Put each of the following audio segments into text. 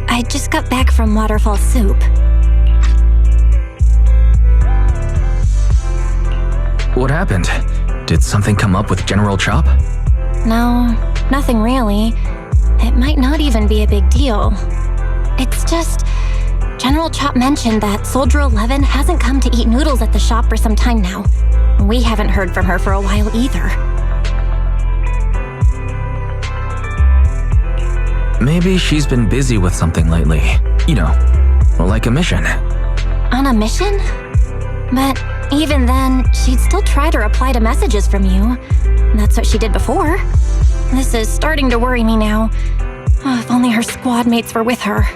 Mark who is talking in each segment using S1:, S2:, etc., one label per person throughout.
S1: I just got back from Waterfall Soup.
S2: What happened? Did something come up with General Chop?
S1: No, nothing really. It might not even be a big deal. It's just, General Chop mentioned that Soldier 11 hasn't come to eat noodles at the shop for some time now. We haven't heard from her for a while either.
S2: Maybe she's been busy with something lately. You know, like a mission.
S1: On a mission? But even then, she'd still try to reply to messages from you. That's what she did before. This is starting to worry me now. Oh, if only her squad mates were with her.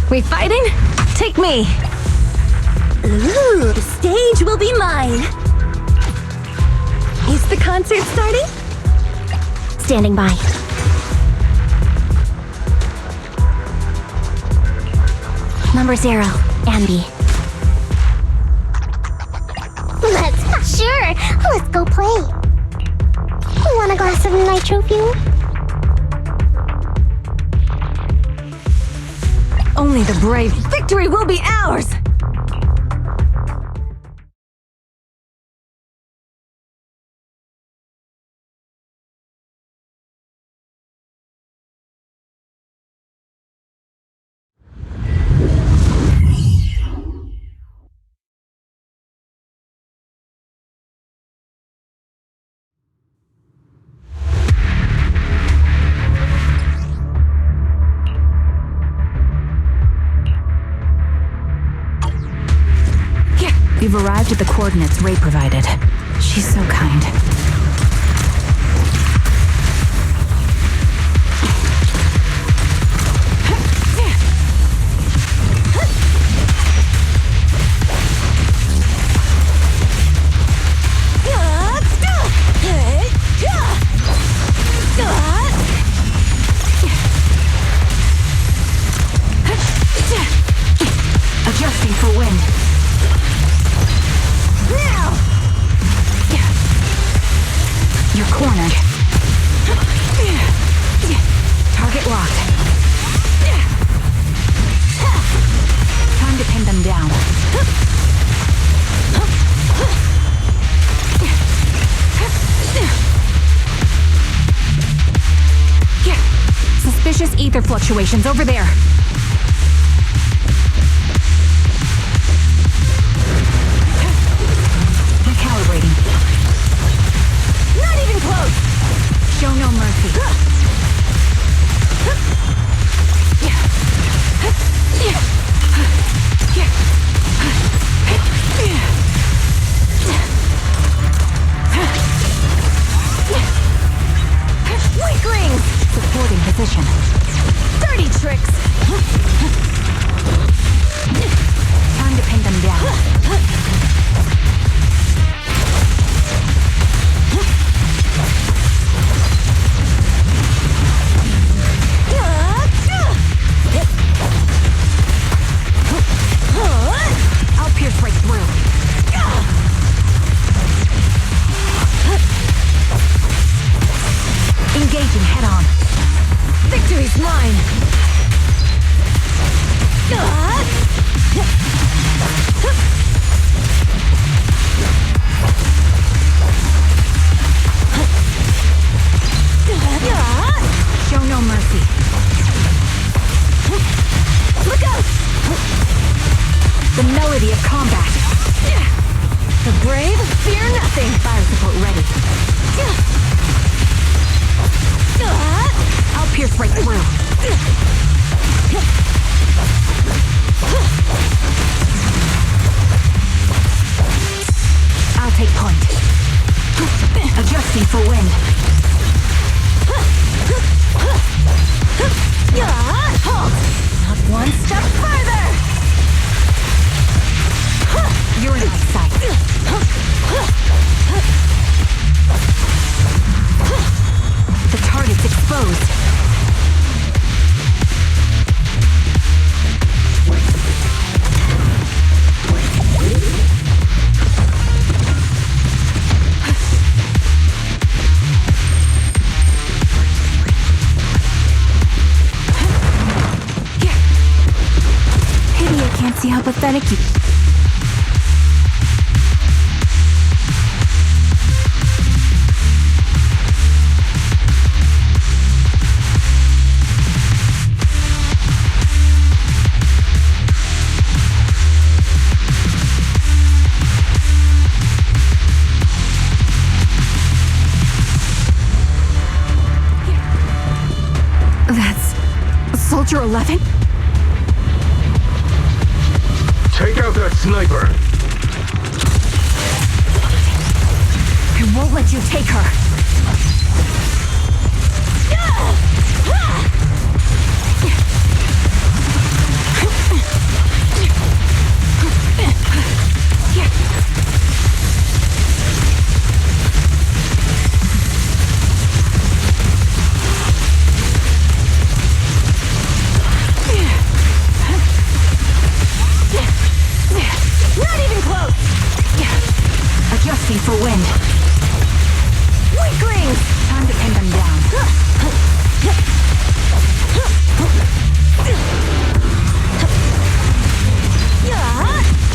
S3: We fighting? Take me!
S4: Ooh, the stage will be mine!
S3: Is the concert starting?
S4: Standing by. Number 0, Anby.
S5: Sure, let's go play. Want a glass of nitro fuel?
S3: Only the brave. Victory will be ours! We've arrived at the coordinates Ray provided. She's so kind. Adjusting for wind. You're cornered. Target locked. Time to pin them down. Suspicious ether fluctuations over there. Recalibrating. Not even close! Show no mercy. Weaklings! Supporting position. Dirty tricks! Adjusting for wind.
S1: Halt! Not one step further!
S3: You're in my sight. The target's exposed.
S1: Pity I can't see how pathetic you... That's... Soldier 11?
S6: Take out that sniper!
S3: I won't let you take her.
S1: Not even close!
S3: Adjusting for wind.
S1: Weaklings!
S3: Time to pin them down.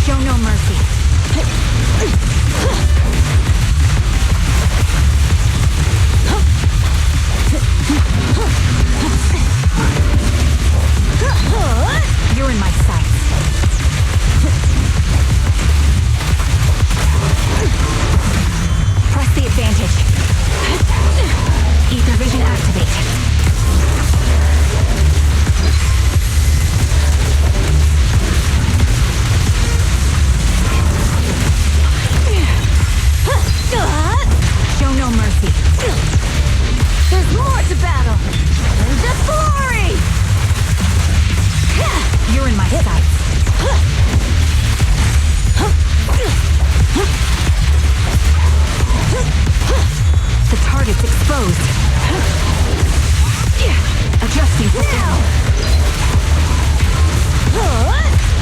S3: Show no mercy. You're in my sights. Press the advantage. Ether vision activate. Show no mercy.
S1: There's more to battle! There's the glory!
S3: You're in my sights. The target's exposed. Adjusting for now.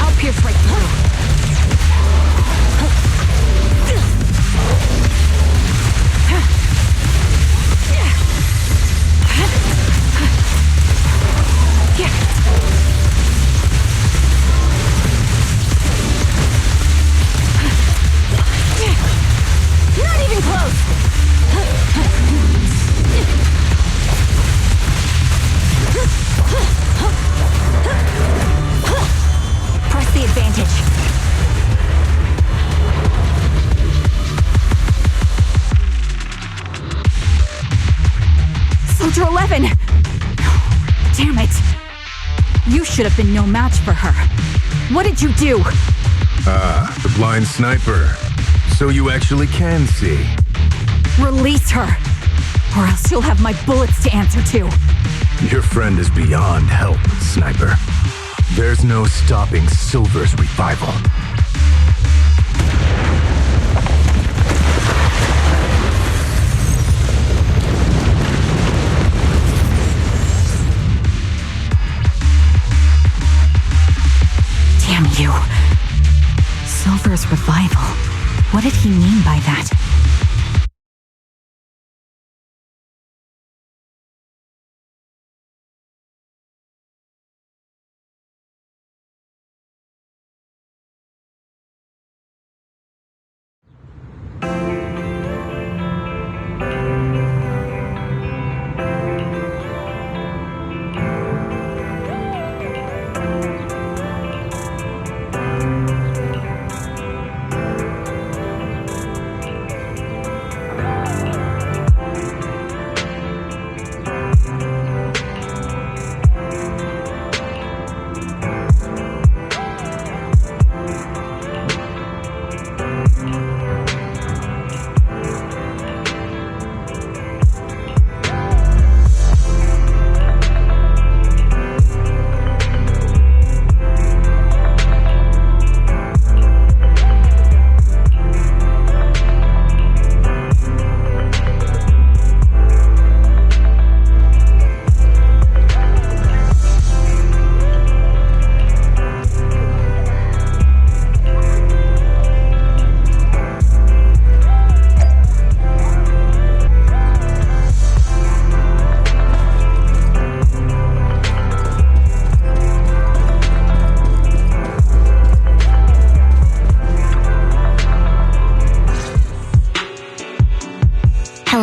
S3: I'll pierce right through.
S1: Not even close!
S3: Press the advantage. Soldier 11! Damn it! You should have been no match for her. What did you do?
S6: Ah, the blind sniper. So you actually can see.
S3: Release her, or else you'll have my bullets to answer to.
S6: Your friend is beyond help, sniper. There's no stopping Silver's revival.
S3: Damn you. Silver's revival. What did he mean by that?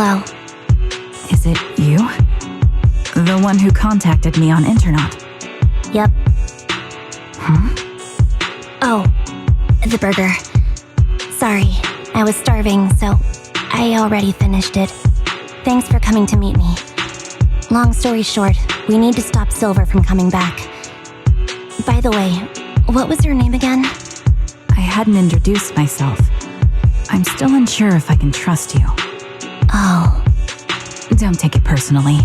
S1: Hello.
S3: Is it you? The one who contacted me on Internet?
S1: Yep. Oh, the burger. Sorry, I was starving, so I already finished it. Thanks for coming to meet me. Long story short, we need to stop Silver from coming back. By the way, what was your name again?
S3: I hadn't introduced myself. I'm still unsure if I can trust you.
S1: Oh.
S3: Don't take it personally.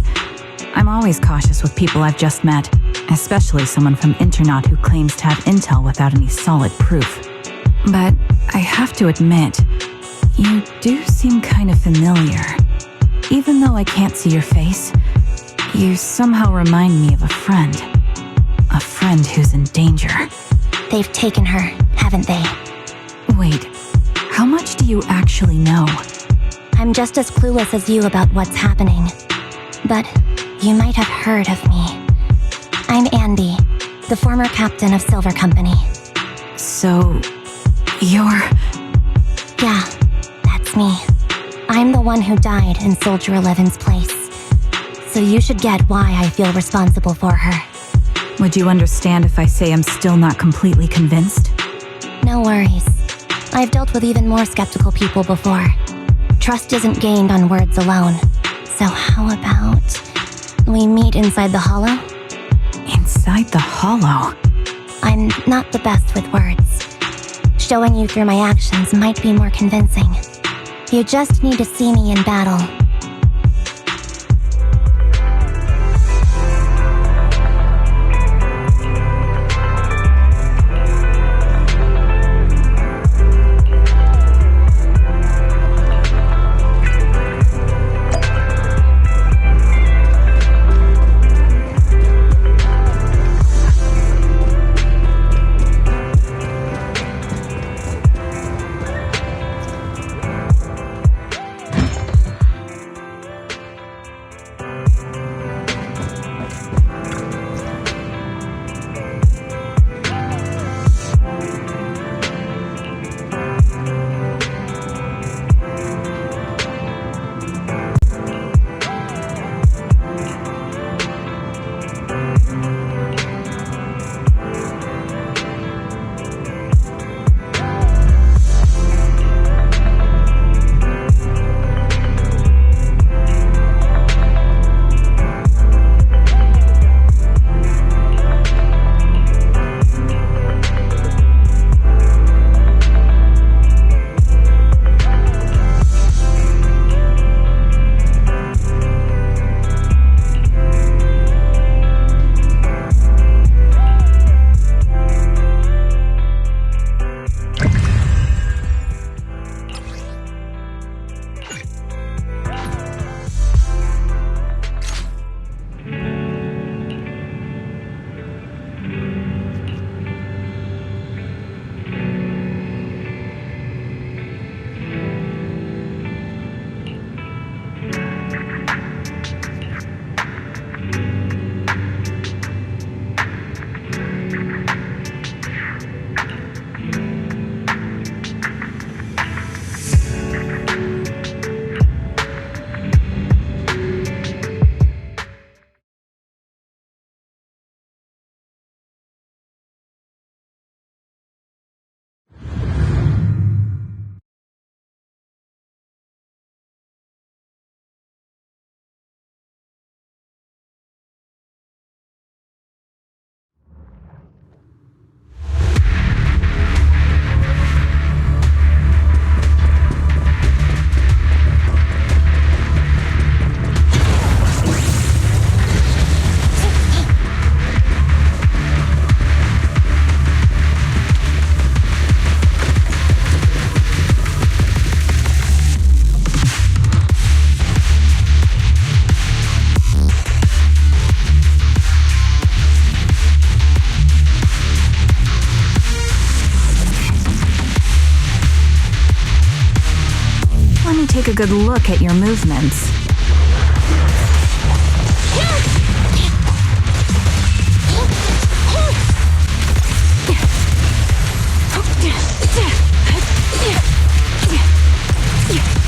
S3: I'm always cautious with people I've just met, especially someone from Internet who claims to have intel without any solid proof. But I have to admit, you do seem kind of familiar. Even though I can't see your face, you somehow remind me of a friend. A friend who's in danger.
S1: They've taken her, haven't they?
S3: Wait, how much do you actually know?
S1: I'm just as clueless as you about what's happening. But you might have heard of me. I'm Anby, the former captain of Silver Company.
S3: So, you're...
S1: Yeah, that's me. I'm the one who died in Soldier 11's place. So you should get why I feel responsible for her.
S3: Would you understand if I say I'm still not completely convinced?
S1: No worries. I've dealt with even more skeptical people before. Trust isn't gained on words alone. So how about we meet inside the hollow?
S3: Inside the hollow?
S1: I'm not the best with words. Showing you through my actions might be more convincing. You just need to see me in battle.
S3: Take a good look at your movements.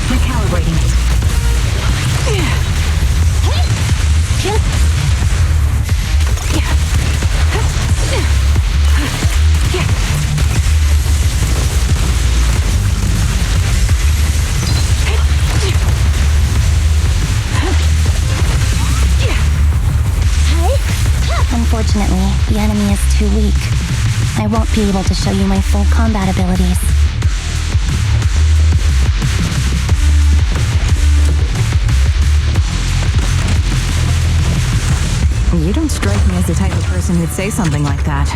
S3: Recalibrating.
S1: The enemy is too weak. I won't be able to show you my full combat abilities.
S3: You don't strike me as the type of person who'd say something like that.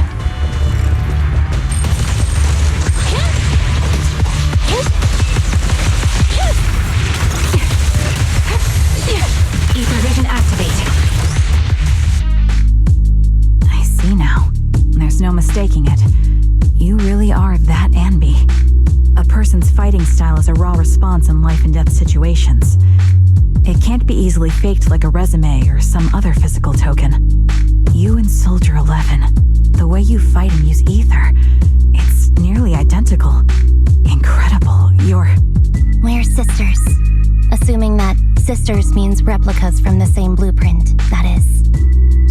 S3: Ether vision activate. I see now. There's no mistaking it. You really are that Anby. A person's fighting style is a raw response in life and death situations. It can't be easily faked like a resume or some other physical token. You and Soldier 11, the way you fight and use ether, it's nearly identical. Incredible.
S1: We're sisters. Assuming that sisters means replicas from the same blueprint, that is.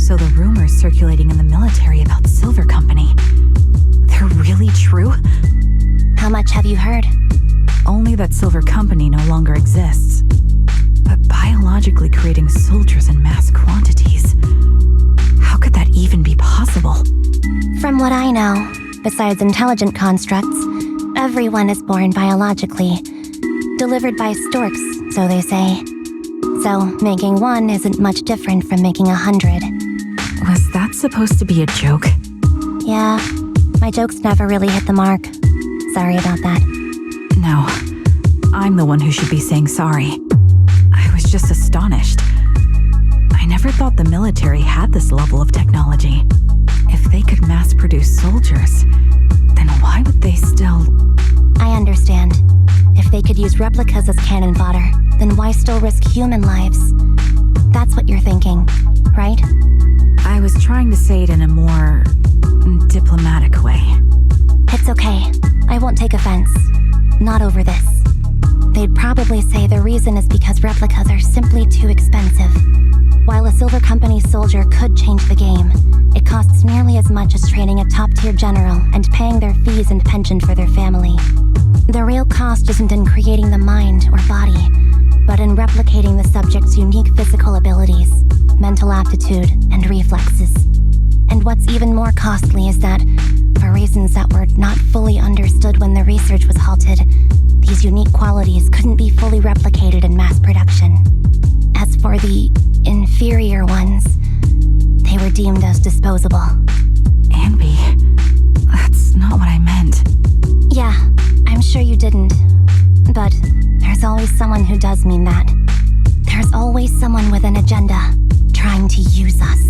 S3: So the rumors circulating in the military about Silver Company, they're really true?
S1: How much have you heard?
S3: Only that Silver Company no longer exists. But biologically creating soldiers in mass quantities, how could that even be possible?
S1: From what I know, besides intelligent constructs, everyone is born biologically. Delivered by storks, so they say. So, making one isn't much different from making 100.
S3: Was that supposed to be a joke?
S1: Yeah, my jokes never really hit the mark. Sorry about that.
S3: No, I'm the one who should be saying sorry. I was just astonished. I never thought the military had this level of technology. If they could mass produce soldiers, then why would they still...
S1: I understand. If they could use replicas as cannon fodder, then why still risk human lives? That's what you're thinking, right?
S3: I was trying to say it in a more diplomatic way.
S1: It's okay. I won't take offense. Not over this. They'd probably say the reason is because replicas are simply too expensive. While a Silver Company soldier could change the game, it costs nearly as much as training a top-tier general and paying their fees and pension for their family. The real cost isn't in creating the mind or body, but in replicating the subject's unique physical abilities, mental aptitude, and reflexes. And what's even more costly is that, for reasons that were not fully understood when the research was halted, these unique qualities couldn't be fully replicated in mass production. As for the inferior ones, they were deemed as disposable.
S3: Anby, that's not what I meant.
S1: Yeah, I'm sure you didn't. But there's always someone who does mean that. There's always someone with an agenda, trying to use us.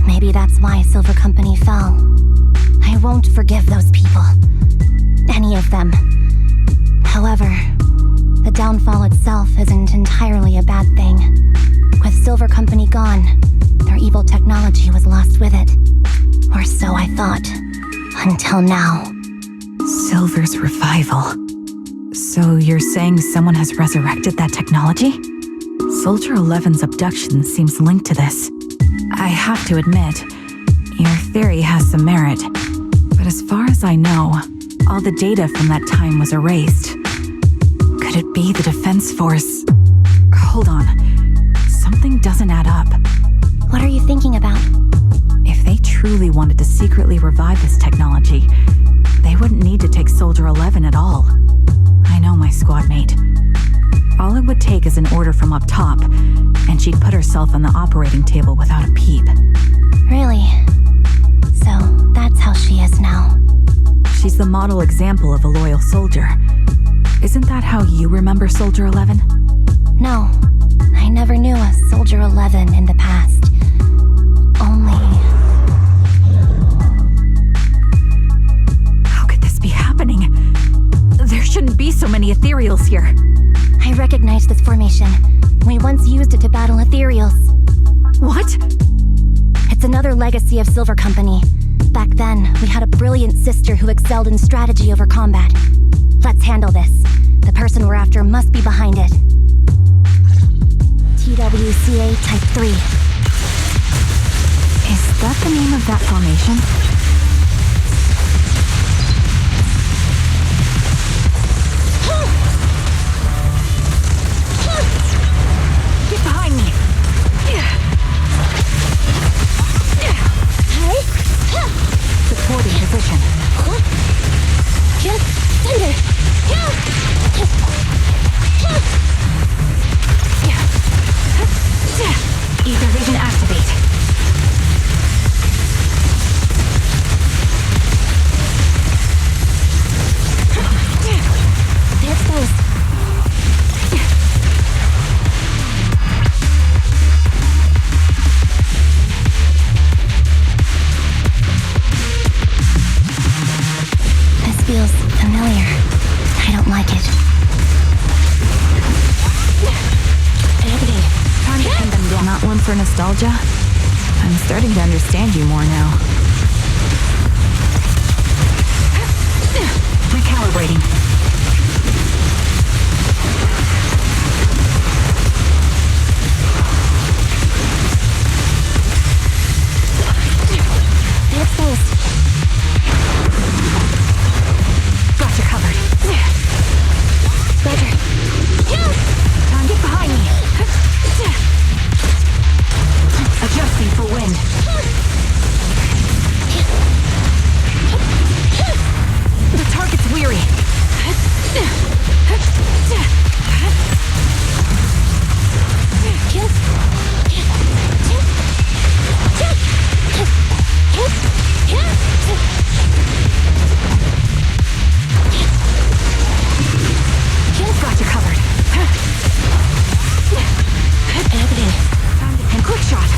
S1: Maybe that's why Silver Company fell. I won't forgive those people. Any of them. However, the downfall itself isn't entirely a bad thing. With Silver Company gone, their evil technology was lost with it. Or so I thought. Until now.
S3: Silver's revival. So you're saying someone has resurrected that technology? Soldier 11's abduction seems linked to this. I have to admit, your theory has some merit. But as far as I know, all the data from that time was erased. Could it be the Defense Force? Hold on. Something doesn't add up.
S1: What are you thinking about?
S3: If they truly wanted to secretly revive this technology, they wouldn't need to take Soldier 11 at all. I know my squad mate. All it would take is an order from up top, and she'd put herself on the operating table without a peep.
S1: Really? So, that's how she is now.
S3: She's the model example of a loyal soldier. Isn't that how you remember Soldier 11?
S1: No, I never knew a Soldier 11 in the past. Only...
S3: How could this be happening? There shouldn't be so many ethereals here.
S1: I recognize this formation. We once used it to battle ethereals.
S3: What?
S1: It's another legacy of Silver Company. Back then, we had a brilliant sister who excelled in strategy over combat. Let's handle this. The person we're after must be behind it. TWCA Type 3.
S3: Is that the name of that formation? Get behind me!
S5: Hey?
S3: for nostalgia? I'm starting to understand you more now. Recalibrating.
S1: It's close.
S3: Got you covered.
S1: Roger.
S3: Tom, get behind me. Adjusting for wind. The target's weary. Got you covered.
S1: Happening.
S3: And quick shot.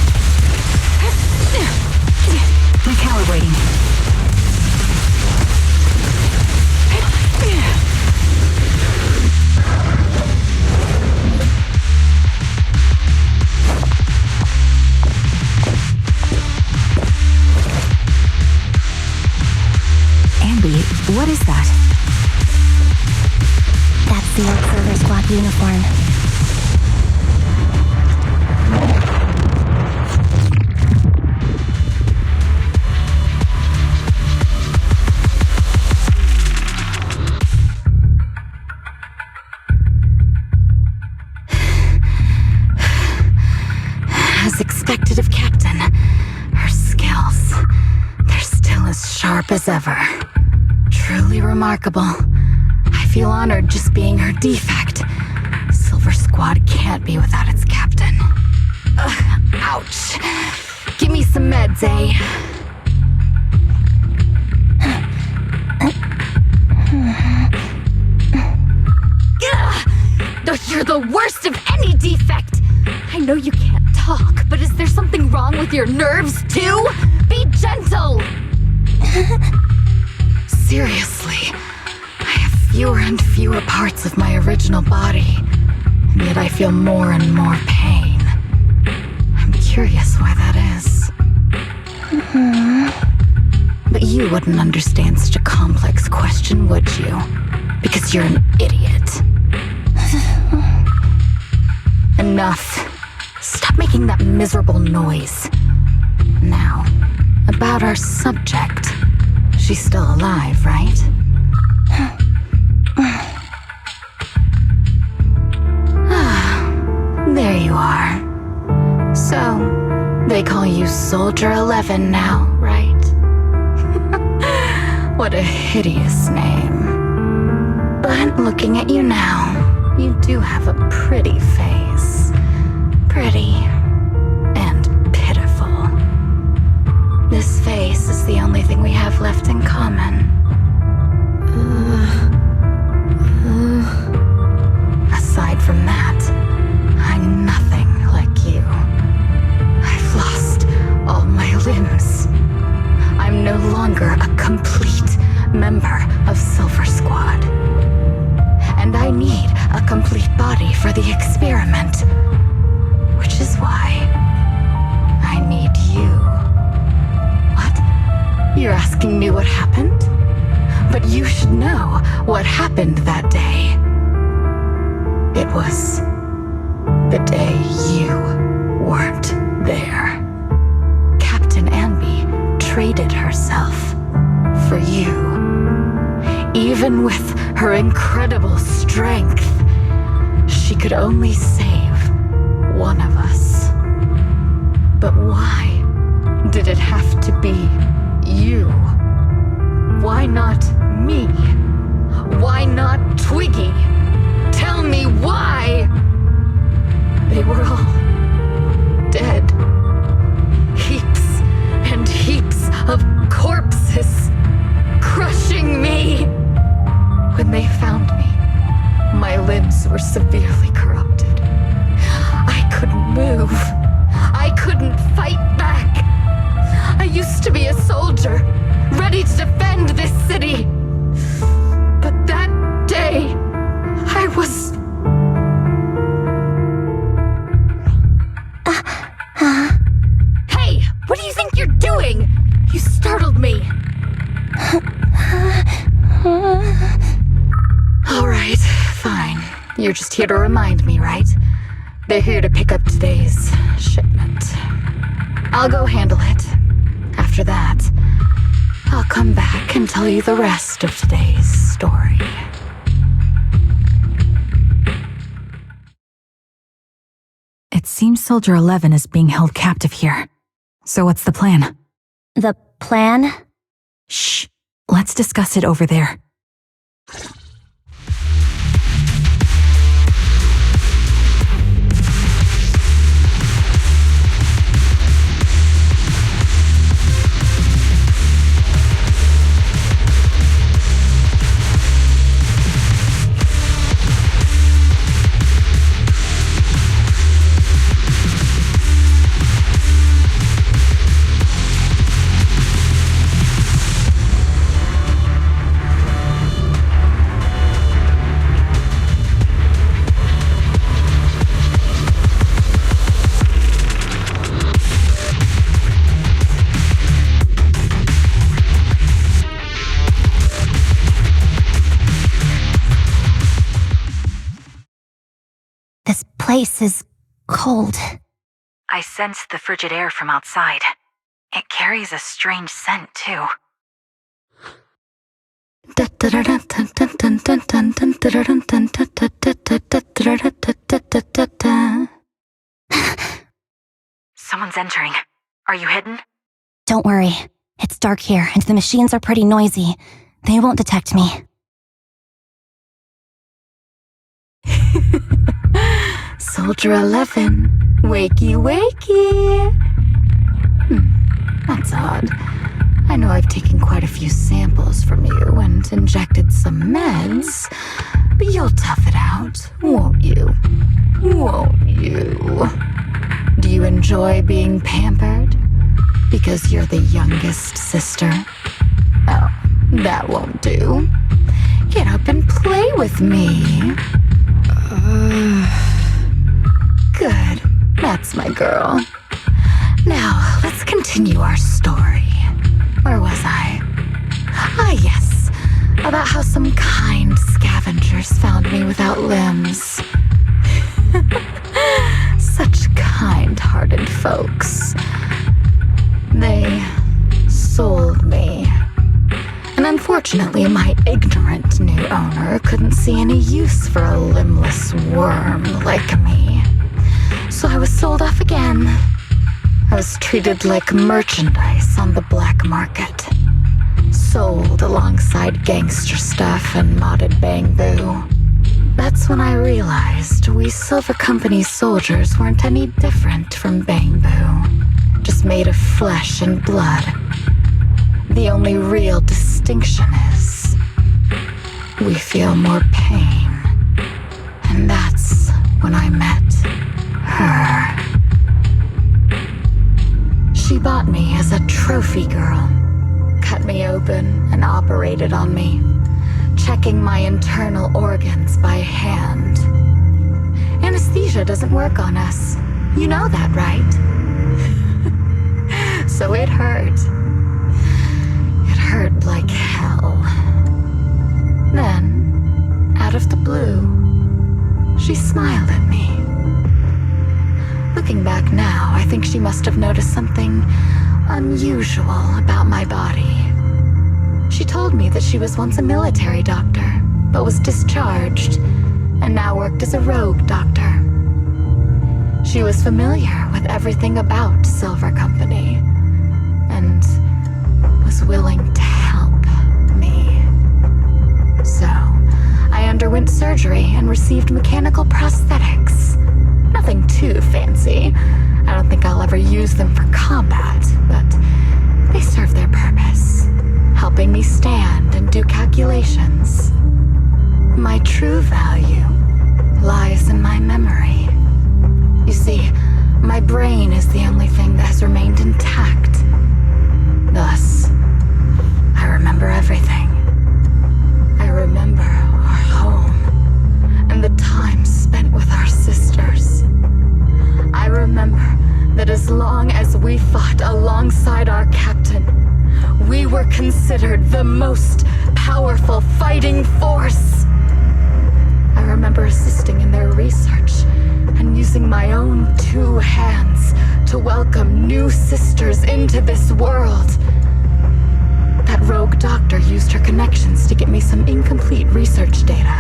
S3: Recalibrating. Anby, what is that?
S1: That's the Observer Squad uniform.
S3: As expected of Captain, her skills, they're still as sharp as ever. Truly remarkable. I feel honored just being her defect. Silver Squad can't be without its captain. Ouch. Give me some meds, eh? You're the worst of any defect! I know you can't talk, but is there something wrong with your nerves, too? Be gentle! Seriously, I have fewer and fewer parts of my original body, and yet I feel more and more pain. I'm curious why that is. But you wouldn't understand such a complex question, would you? Because you're an idiot. Enough. Stop making that miserable noise. Now, about our subject. She's still alive, right? There you are. So, they call you Soldier 11 now, right? What a hideous name. But looking at you now, you do have a pretty face. Pretty and pitiful. This face is the only thing we have left in common. Aside from that, I'm nothing like you. I've lost all my limbs. I'm no longer a complete member of Silver Squad. And I need a complete body for the experiment. Which is why I need you. What? You're asking me what happened? But you should know what happened that day. It was the day you weren't there. Captain Anby traded herself for you. Even with her incredible strength, she could only save one of us. But why did it have to be you? Why not me? Why not Twiggy? Tell me why! They were all dead. Heaps and heaps of corpses crushing me. When they found me, my limbs were severely corrupted. I couldn't move. I couldn't fight back. I used to be a soldier, ready to defend this city. But that day, I was... You're just here to remind me, right? They're here to pick up today's shipment. I'll go handle it. After that, I'll come back and tell you the rest of today's story. It seems Soldier 11 is being held captive here. So what's the plan?
S4: The plan?
S3: Shh. Let's discuss it over there.
S4: This place is cold.
S3: I sense the frigid air from outside. It carries a strange scent, too. Someone's entering. Are you hidden?
S4: Don't worry. It's dark here, and the machines are pretty noisy. They won't detect me.
S3: Soldier 11, wakey wakey. That's odd. I know I've taken quite a few samples from you and injected some meds, but you'll tough it out, won't you? Won't you? Do you enjoy being pampered? Because you're the youngest sister? Oh, that won't do. Get up and play with me. Good. That's my girl. Now, let's continue our story. Where was I? Ah, yes. About how some kind scavengers found me without limbs. Such kind-hearted folks. They sold me. And unfortunately, my ignorant new owner couldn't see any use for a limbless worm like me. So I was sold off again. I was treated like merchandise on the black market. Sold alongside gangster stuff and modded bamboo. That's when I realized we Silver Company soldiers weren't any different from bamboo. Just made of flesh and blood. The only real distinction is we feel more pain. And that's when I met her. She bought me as a trophy girl, cut me open and operated on me, checking my internal organs by hand. Anesthesia doesn't work on us. You know that, right? So it hurt. It hurt like hell. Then, out of the blue, she smiled at me. Looking back now, I think she must have noticed something unusual about my body. She told me that she was once a military doctor, but was discharged, and now worked as a rogue doctor. She was familiar with everything about Silver Company, and was willing to help me. So, I underwent surgery and received mechanical prosthetics. Nothing too fancy. I don't think I'll ever use them for combat, but they serve their purpose, helping me stand and do calculations. My true value lies in my memory. You see, my brain is the only thing that has remained intact. Thus, I remember everything. I remember our home and the time spent with our sisters. I remember that as long as we fought alongside our captain, we were considered the most powerful fighting force. I remember assisting 2 hands to welcome new sisters into this world. That rogue doctor used her connections to get me some incomplete research data.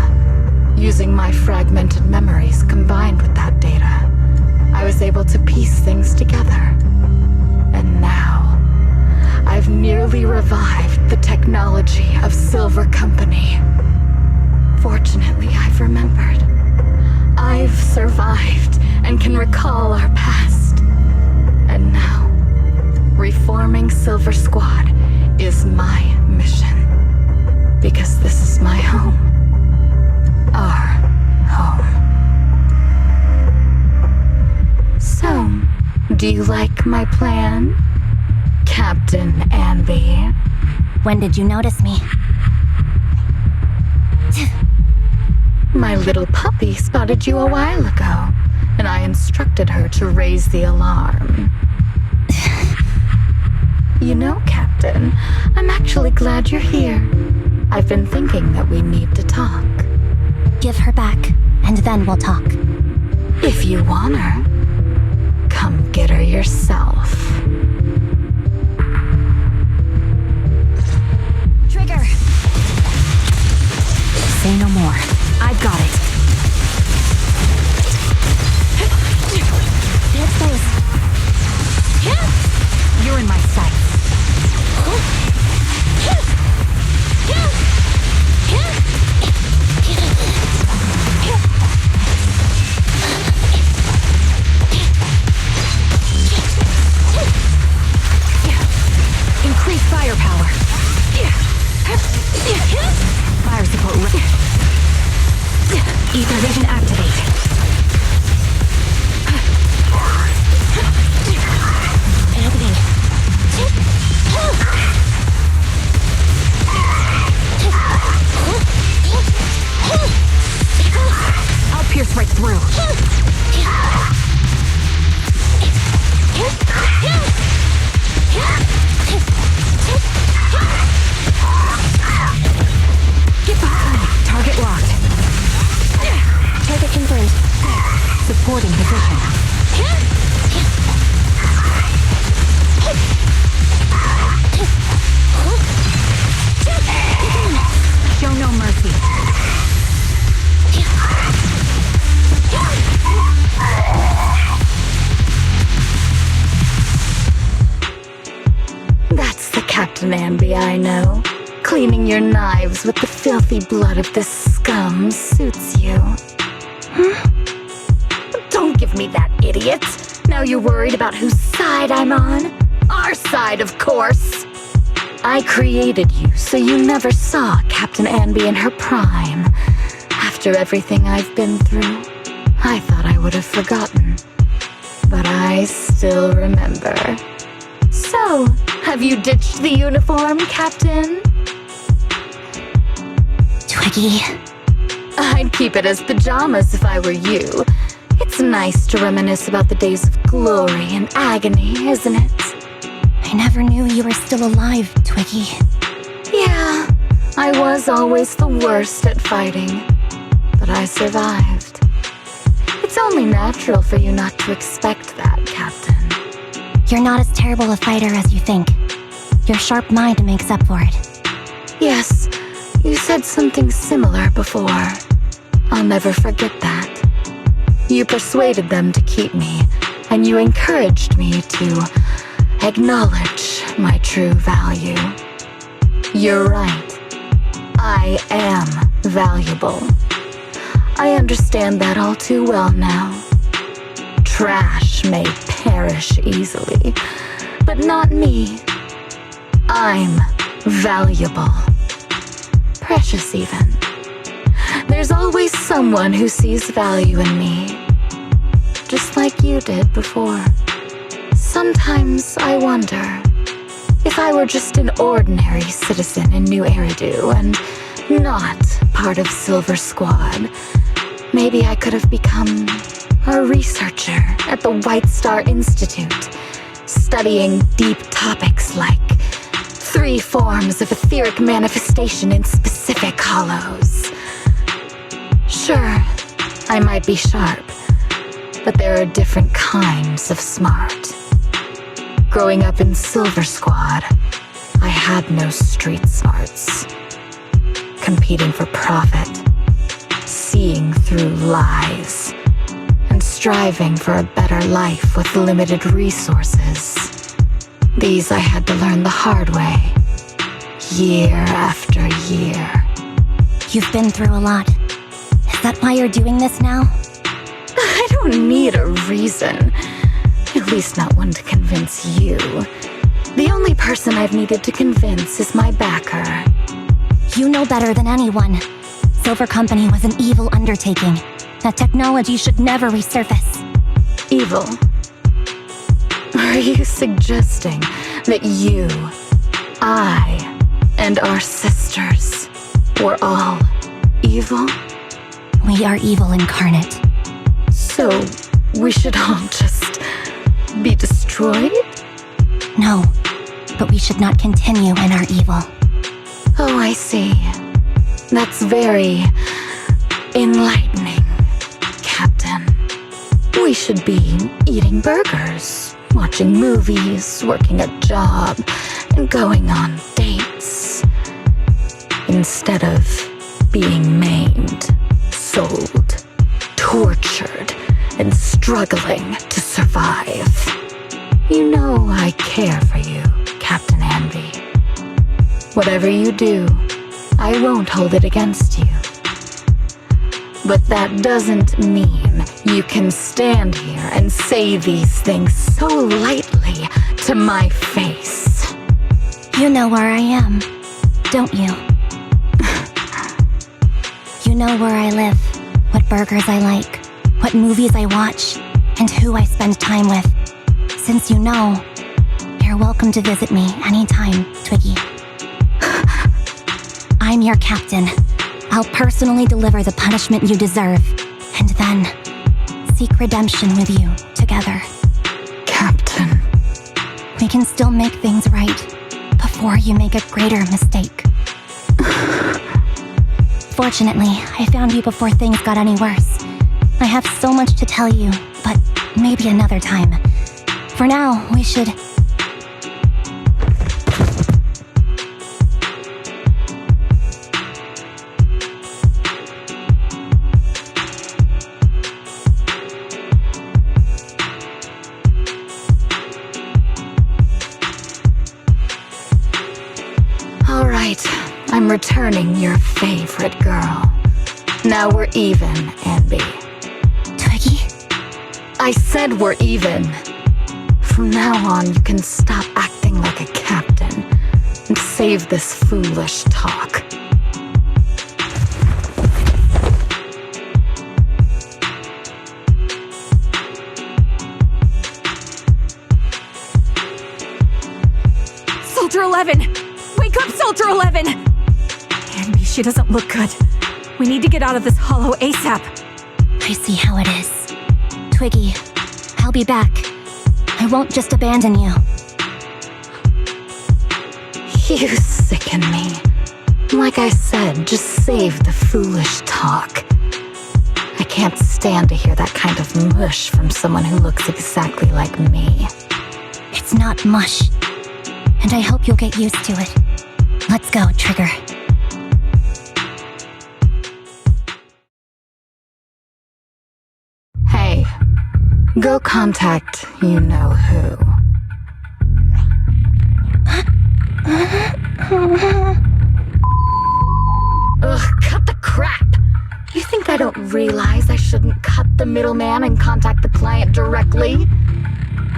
S3: Using my fragmented memories combined with that data, I was able to piece things together. And now, I've nearly revived the technology of Silver Company. Fortunately, I've remembered. I've survived and can recall our past. And now, reforming Silver Squad is my mission. Because this is my home. Our home. So, do you like my plan, Captain Anby?
S4: When did you notice me?
S3: My little puppy spotted you a while ago, and I instructed her to raise the alarm. You know, Captain, I'm actually glad you're here. I've been thinking that we need to talk.
S4: Give her back, and then we'll talk.
S3: If you want her, come get her yourself.
S4: Trigger!
S3: Say no more. I've got it.
S4: Stay exposed.
S3: You're in my sight. Increase firepower. Fire support. Ether vision activate.
S4: Opening.
S3: I'll pierce right through. Get behind me. Target locked.
S4: Target confirmed.
S3: Supporting position. Show no mercy. That's the Captain Anby I know. Cleaning your knives with the filthy blood of this scum suits you. Don't give me that, idiot. Now you're worried about whose side I'm on? Our side, of course. I created you so you never saw Captain Anby in her prime. After everything I've been through, I thought I would have forgotten. But I still remember. So, have you ditched the uniform, Captain?
S4: Twiggy.
S3: I'd keep it as pajamas if I were you. It's nice to reminisce about the days of glory and agony, isn't it?
S4: I never knew you were still alive, Twiggy.
S3: Yeah, I was always the worst at fighting, but I survived. It's only natural for you not to expect that, Captain.
S4: You're not as terrible a fighter as you think. Your sharp mind makes up for it.
S3: Yes, you said something similar before. I'll never forget that. You persuaded them to keep me, and you encouraged me to acknowledge my true value. You're right. I am valuable. I understand that all too well now. Trash may perish easily, but not me. I'm valuable. Precious even. There's always someone who sees value in me, just like you did before. Sometimes I wonder if I were just an ordinary citizen in New Eridu and not part of Silver Squad, maybe I could have become a researcher at the White Star Institute, studying deep topics like 3 forms of etheric manifestation in specific hollows. Sure, I might be sharp, But there are different kinds of smart. Growing up in Silver Squad, I had no street smarts. Competing for profit, seeing through lies, and striving for a better life with limited resources. These I had to learn the hard way, year after year.
S4: You've been through a lot. Is that why you're doing this now?
S3: I don't need a reason. At least not one to convince you. The only person I've needed to convince is my backer.
S4: You know better than anyone. Silver Company was an evil undertaking. That technology should never resurface.
S3: Evil? Are you suggesting that you, I, and our sisters were all evil?
S4: We are evil incarnate.
S3: So, we should all just be destroyed?
S4: No, but we should not continue in our evil.
S3: Oh, I see. That's very enlightening, Captain. We should be eating burgers, watching movies, working a job, and going on dates. Instead of being maimed, sold, tortured, and struggling to survive. You know I care for you, Captain Anby. Whatever you do, I won't hold it against you. But that doesn't mean you can stand here and say these things so lightly to my face.
S4: You know where I am, don't you? You know where I live, what burgers I like, what movies I watch, and who I spend time with. Since you know, you're welcome to visit me anytime, Twiggy. I'm your captain. I'll personally deliver the punishment you deserve, and then seek redemption with you together.
S3: Captain.
S4: We can still make things right before you make a greater mistake. Fortunately, I found you before things got any worse. I have so much to tell you, but maybe another time. For now, we should...
S3: All right, I'm returning your favorite girl. Now we're even, Anby.
S4: Twiggy?
S3: I said we're even. From now on, you can stop acting like a captain and save this foolish talk.
S7: Soldier 11! Wake up, Soldier 11! Anby, she doesn't look good. We need to get out of this hollow ASAP.
S4: I see how it is. Twiggy, I'll be back. I won't just abandon you.
S3: You sicken me. Like I said, just save the foolish talk. I can't stand to hear that kind of mush from someone who looks exactly like me.
S4: It's not mush. And I hope you'll get used to it. Let's go, Trigger.
S3: Hey, go contact you-know-who. Ugh, cut the crap! You think I don't realize I shouldn't cut the middleman and contact the client directly?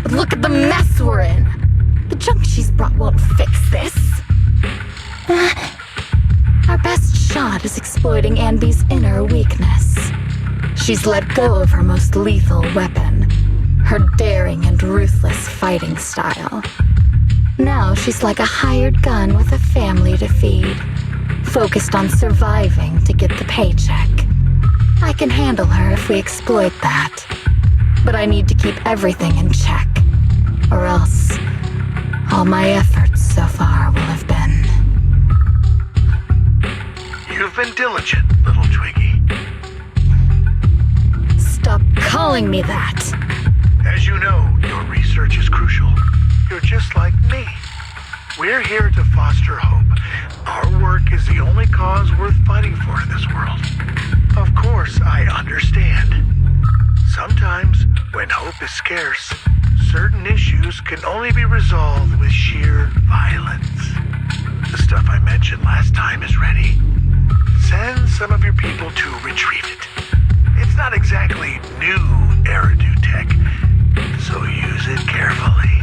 S3: But look at the mess we're in! The junk she's brought won't fix this. Our best shot is exploiting Anby's inner weakness. She's let go of her most lethal weapon, her daring and ruthless fighting style. Now she's like a hired gun with a family to feed, focused on surviving to get the paycheck. I can handle her if we exploit that. But I need to keep everything in check, or else all my efforts so far will have been...
S6: You've been diligent, little Twiggy.
S3: Stop calling
S7: telling me that.
S6: As you know, your research is crucial. You're just like me. We're here to foster hope. Our work is the only cause worth fighting for in this world. Of course, I understand. Sometimes, when hope is scarce, certain issues can only be resolved with sheer violence. The stuff I mentioned last time is ready. Send some of your people to retrieve it. It's not exactly new Eridu tech, so use it carefully.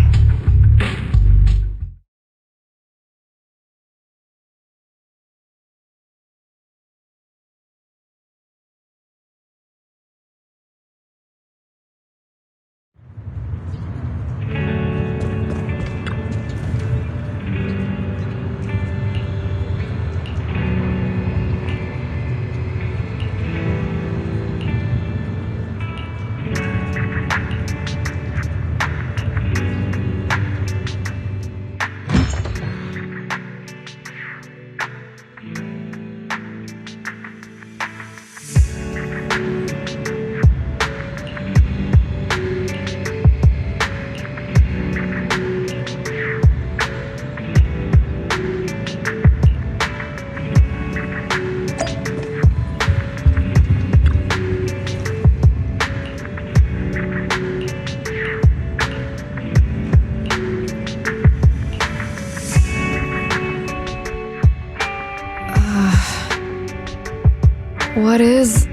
S8: What is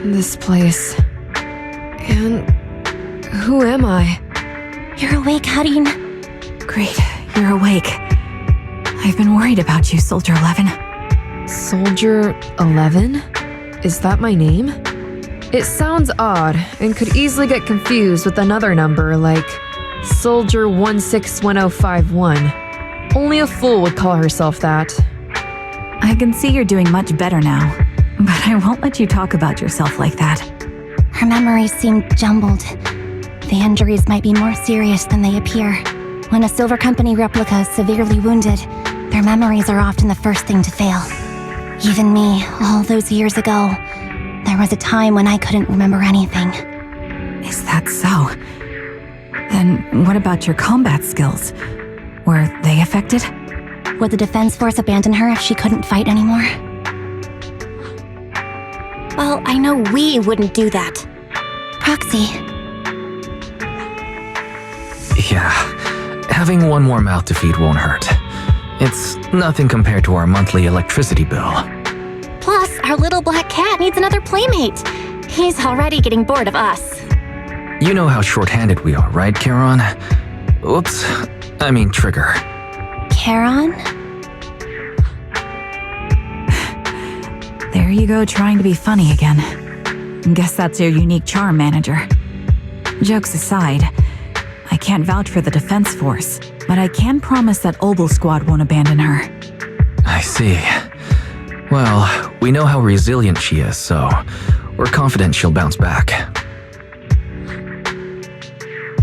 S8: this place? And who am I?
S4: You're awake, Harin.
S3: Great, you're awake. I've been worried about you, Soldier 11.
S8: Soldier 11? Is that my name? It sounds odd and could easily get confused with another number like Soldier 161051. Only a fool would call herself that.
S3: I can see you're doing much better now, but I won't let you talk about yourself like that.
S4: Her memories seem jumbled. The injuries might be more serious than they appear. When a Silver Company replica is severely wounded, their memories are often the first thing to fail. Even me, all those years ago, there was a time when I couldn't remember anything.
S3: Is that so? Then what about your combat skills? Were they affected?
S4: Would the Defense Force abandon her if she couldn't fight anymore?
S1: Well, I know we wouldn't do that.
S4: Proxy,
S2: Yeah, having one more mouth to feed won't hurt. It's nothing compared to our monthly electricity bill.
S1: Plus, our little black cat needs another playmate. He's already getting bored of us.
S2: You know how short-handed we are, right, Charon? Oops, I mean Trigger.
S4: Charon?
S3: There you go, trying to be funny again. Guess that's your unique charm, Manager. Jokes aside, I can't vouch for the Defense Force, but I can promise that Obel Squad won't abandon her.
S2: I see. Well, we know how resilient she is, so we're confident she'll bounce back.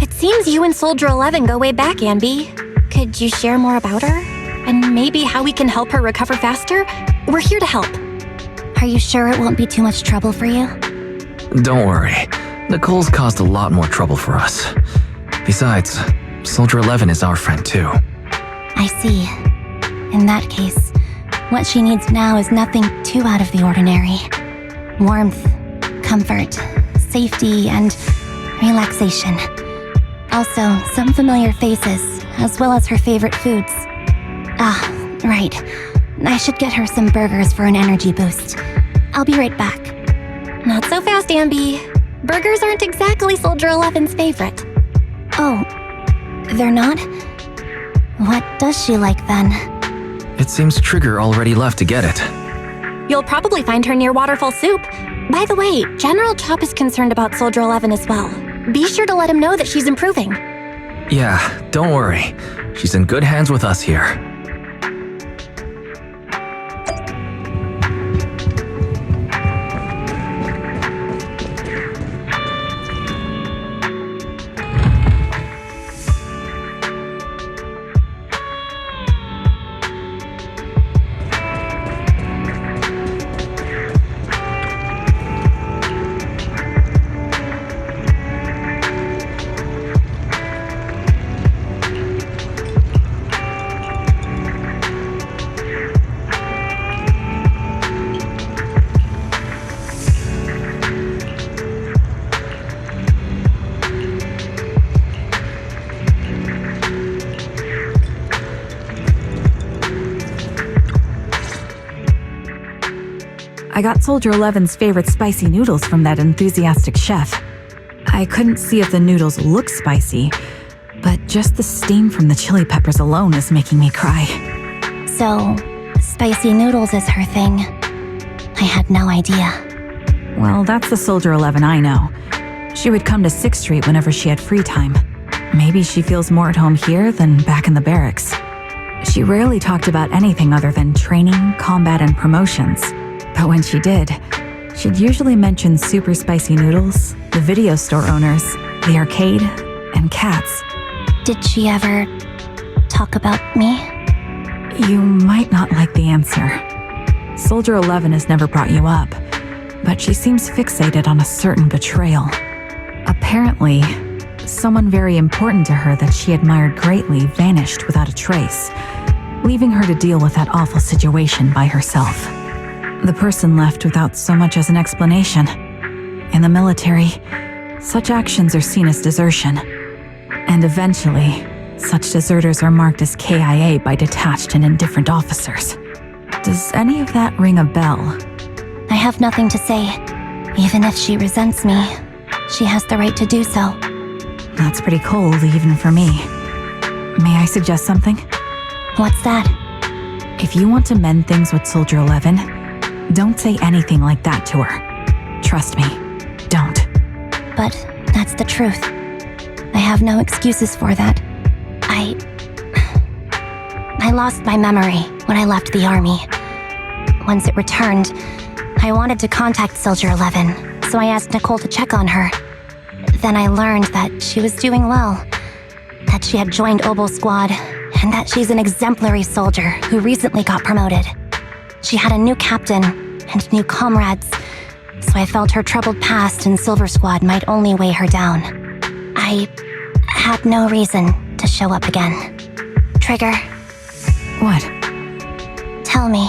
S1: It seems you and Soldier 11 go way back, Anby. Could you share more about her? And maybe how we can help her recover faster? We're here to help.
S4: Are you sure it won't be too much trouble for you?
S2: Don't worry. Nicole's caused a lot more trouble for us. Besides, Soldier 11 is our friend too.
S4: I see. In that case, what she needs now is nothing too out of the ordinary. Warmth, comfort, safety, and relaxation. Also, some familiar faces, as well as her favorite foods. Ah, right. I should get her some burgers for an energy boost. I'll be right back.
S1: Not so fast, Anby. Burgers aren't exactly Soldier 11's favorite.
S4: Oh, they're not? What does she like then?
S2: It seems Trigger already left to get it.
S1: You'll probably find her near Waterfall Soup. By the way, General Chop is concerned about Soldier 11 as well. Be sure to let him know that she's improving.
S2: Yeah, don't worry. She's in good hands with us here.
S3: I got Soldier 11's favorite spicy noodles from that enthusiastic chef. I couldn't see if the noodles looked spicy, but just the steam from the chili peppers alone is making me cry.
S4: So, spicy noodles is her thing. I had no idea.
S3: Well, that's the Soldier 11 I know. She would come to 6th Street whenever she had free time. Maybe she feels more at home here than back in the barracks. She rarely talked about anything other than training, combat, and promotions. But when she did, she'd usually mention super spicy noodles, the video store owners, the arcade, and cats.
S4: Did she ever talk about me?
S3: You might not like the answer. Soldier 11 has never brought you up, but she seems fixated on a certain betrayal. Apparently, someone very important to her that she admired greatly vanished without a trace, leaving her to deal with that awful situation by herself. The person left without so much as an explanation. In the military, such actions are seen as desertion. And eventually, such deserters are marked as KIA by detached and indifferent officers. Does any of that ring a bell?
S4: I have nothing to say. Even if she resents me, she has the right to do so.
S3: That's pretty cold, even for me. May I suggest something?
S4: What's that?
S3: If you want to mend things with Soldier 11, don't say anything like that to her. Trust me, don't.
S4: But that's the truth. I have no excuses for that. I lost my memory when I left the army. Once it returned, I wanted to contact Soldier 11, so I asked Nicole to check on her. Then I learned that she was doing well, that she had joined Oboe Squad, and that she's an exemplary soldier who recently got promoted. She had a new captain and new comrades, so I felt her troubled past in Silver Squad might only weigh her down. I had no reason to show up again. Trigger.
S3: What?
S4: Tell me,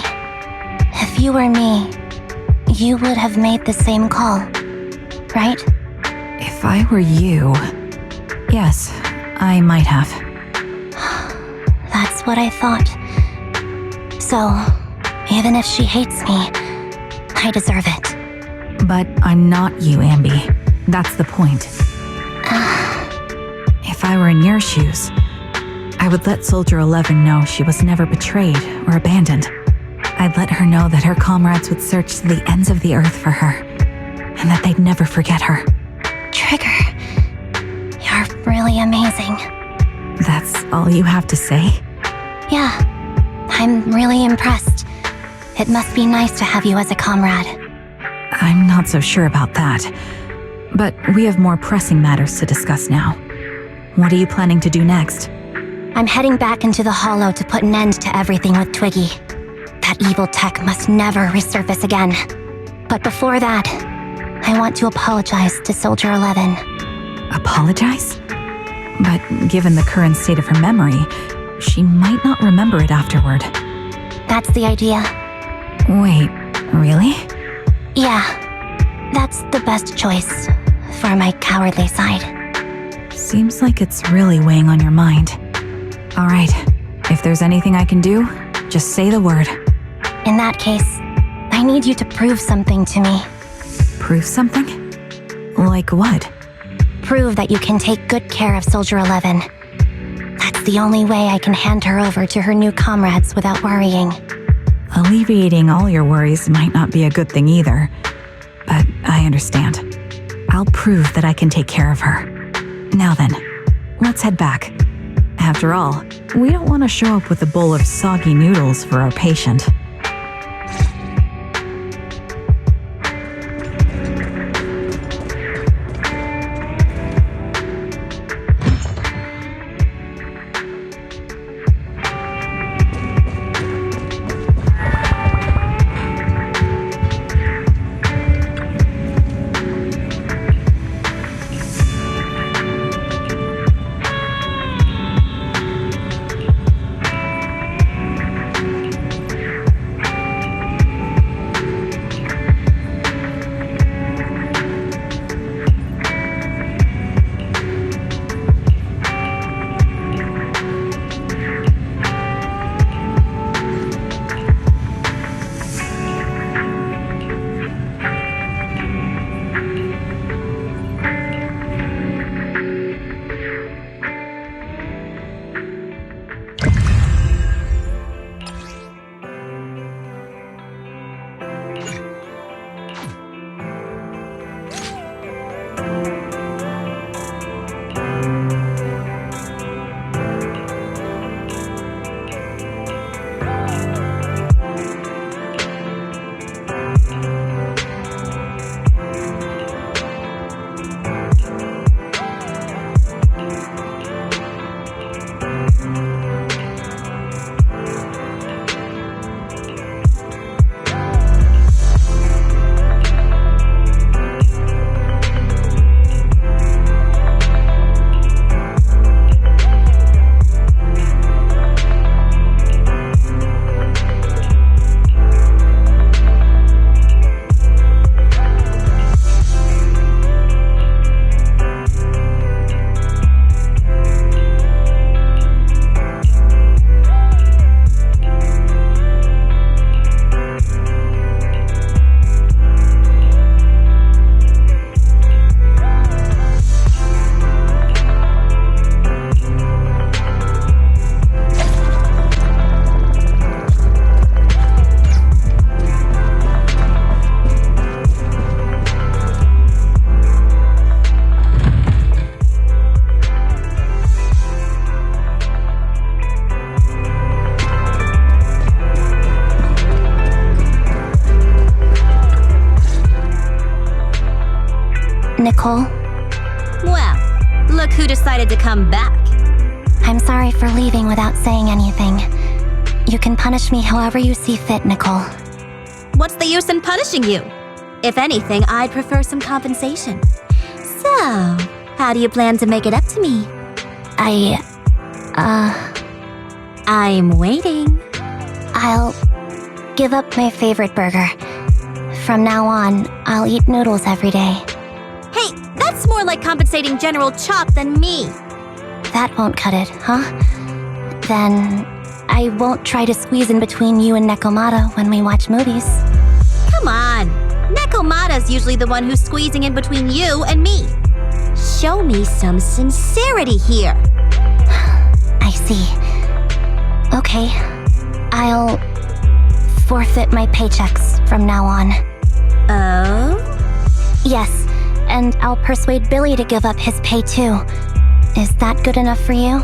S4: if you were me, you would have made the same call, right?
S3: If I were you... Yes, I might have.
S4: That's what I thought. So, even if she hates me, I deserve it.
S3: But I'm not you, Anby. That's the point. If I were in your shoes, I would let Soldier 11 know she was never betrayed or abandoned. I'd let her know that her comrades would search to the ends of the earth for her, and that they'd never forget her.
S4: Trigger, you're really amazing.
S3: That's all you have to say?
S4: Yeah, I'm really impressed. It must be nice to have you as a comrade.
S3: I'm not so sure about that. But we have more pressing matters to discuss now. What are you planning to do next?
S4: I'm heading back into the Hollow to put an end to everything with Twiggy. That evil tech must never resurface again. But before that, I want to apologize to Soldier 11.
S3: Apologize? But given the current state of her memory, she might not remember it afterward.
S4: That's the idea.
S3: Wait, really?
S4: Yeah, that's the best choice for my cowardly side.
S3: Seems like it's really weighing on your mind. All right, if there's anything I can do, just say the word.
S4: In that case, I need you to prove something to me.
S3: Prove something? Like what?
S4: Prove that you can take good care of Soldier 11. That's the only way I can hand her over to her new comrades without worrying.
S3: Alleviating all your worries might not be a good thing either, but I understand. I'll prove that I can take care of her. Now then, let's head back. After all, we don't want to show up with a bowl of soggy noodles for our patient.
S4: Nicole,
S9: Well, look who decided to come back.
S4: I'm sorry for leaving without saying anything. You can punish me however you see fit, Nicole.
S9: What's the use in punishing you? If anything, I'd prefer some compensation. So, how do you plan to make it up to me? I'm waiting.
S4: I'll give up my favorite burger. From now on, I'll eat noodles every day.
S9: Hey, that's more like compensating General Chop than me.
S4: That won't cut it, huh? Then I won't try to squeeze in between you and Nekomata when we watch movies.
S9: Come on. Nekomata's usually the one who's squeezing in between you and me. Show me some sincerity here.
S4: I see. Okay, I'll forfeit my paychecks from now on.
S9: Oh?
S4: Yes, and I'll persuade Billy to give up his pay too. Is that good enough for you?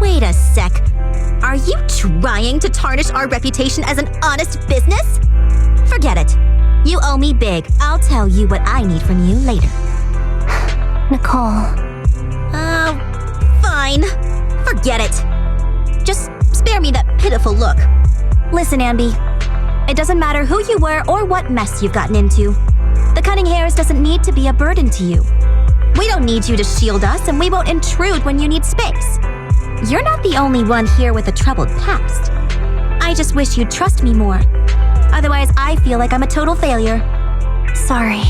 S9: Wait a sec. Are you trying to tarnish our reputation as an honest business? Forget it. You owe me big. I'll tell you what I need from you later.
S4: Nicole.
S9: Fine. Forget it. Just spare me that pitiful look. Listen, Anby. It doesn't matter who you were or what mess you've gotten into. The cutting hairs doesn't need to be a burden to you. We don't need you to shield us, and we won't intrude when you need space. You're not the only one here with a troubled past. I just wish you'd trust me more. Otherwise, I feel like I'm a total failure.
S4: Sorry.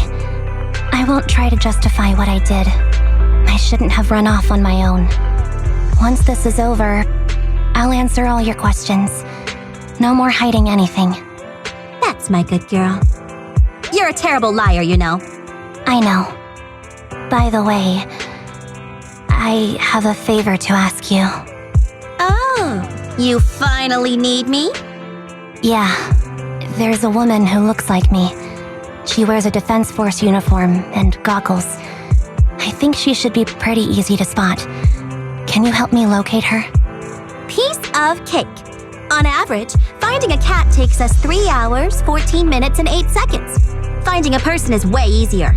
S4: I won't try to justify what I did. I shouldn't have run off on my own. Once this is over, I'll answer all your questions. No more hiding anything.
S9: That's my good girl. You're a terrible liar, you know.
S4: I know. By the way, I have a favor to ask you.
S9: Oh, you finally need me?
S4: Yeah, there's a woman who looks like me. She wears a Defense Force uniform and goggles. I think she should be pretty easy to spot. Can you help me locate her?
S9: Piece of cake. On average, finding a cat takes us 3 hours, 14 minutes, and 8 seconds. Finding a person is way easier.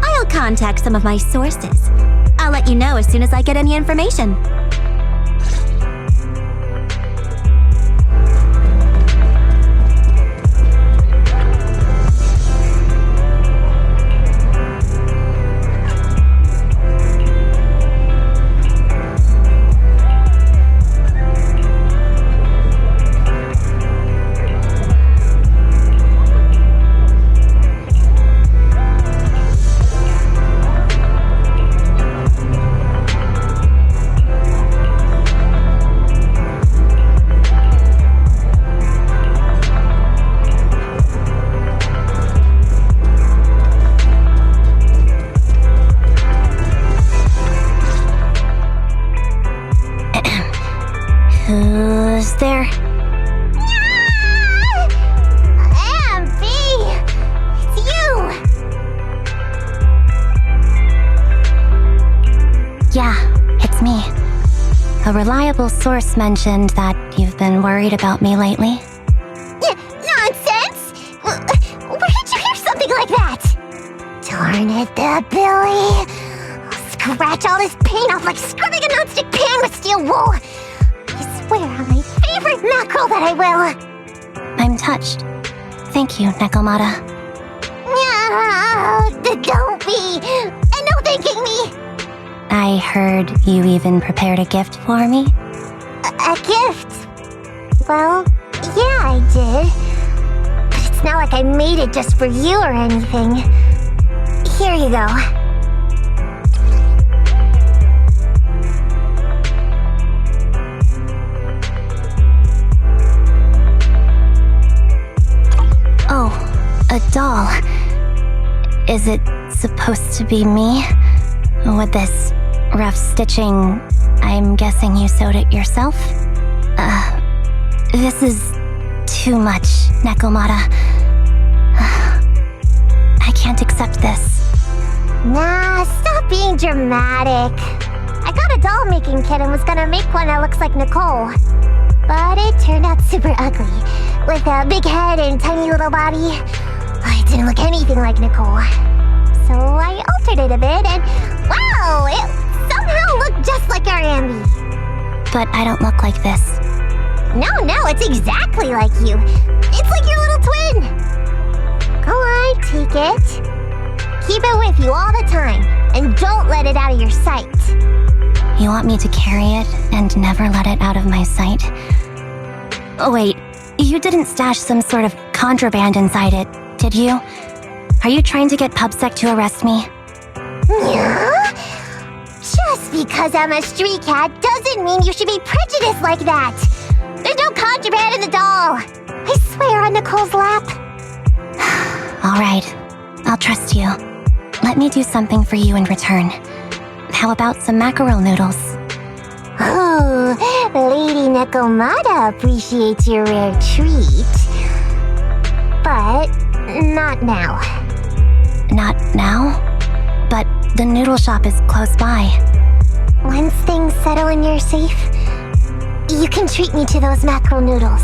S9: I'll contact some of my sources. I'll let you know as soon as I get any information.
S4: Who's there?
S5: Anby! It's you!
S1: A reliable source mentioned that you've been worried about me lately.
S5: Nonsense! Where did you hear something like that? Darn it, that Billy. I'll scratch all this paint off like scrubbing a nonstick pan with steel wool. I swear on my favorite mackerel that I will.
S1: I'm touched. Thank you, Nekomata.
S5: Don't be. And no thanking me.
S1: I heard you even prepared a gift for me.
S5: A gift? Well, yeah, I did. But it's not like I made it just for you or anything. Here you go.
S1: Oh, a doll. Is it supposed to be me? With this rough stitching, I'm guessing you sewed it yourself? This is too much, Nekomata. I can't accept this.
S5: Nah, stop being dramatic. I got a doll making kit and was gonna make one that looks like Nicole. But it turned out super ugly, with a big head and tiny little body. It didn't look anything like Nicole. So I altered it a bit and wow, it somehow looked just like our Anby.
S1: But I don't look like this.
S5: No, it's exactly like you. It's like your little twin. Go on, take it. Keep it with you all the time, and don't let it out of your sight.
S1: You want me to carry it and never let it out of my sight? Oh, wait, you didn't stash some sort of contraband inside it, did you? Are you trying to get PubSec to arrest me?
S5: Yeah? Just because I'm a street cat doesn't mean you should be prejudiced like that. There's no contraband in the doll. I swear on Nicole's lap.
S1: All right, I'll trust you. Let me do something for you in return. How about some mackerel noodles?
S5: Oh, Lady Nekomata appreciates your rare treat. But not now.
S1: Not now? But the noodle shop is close by.
S5: Once things settle and you're safe, you can treat me to those mackerel noodles.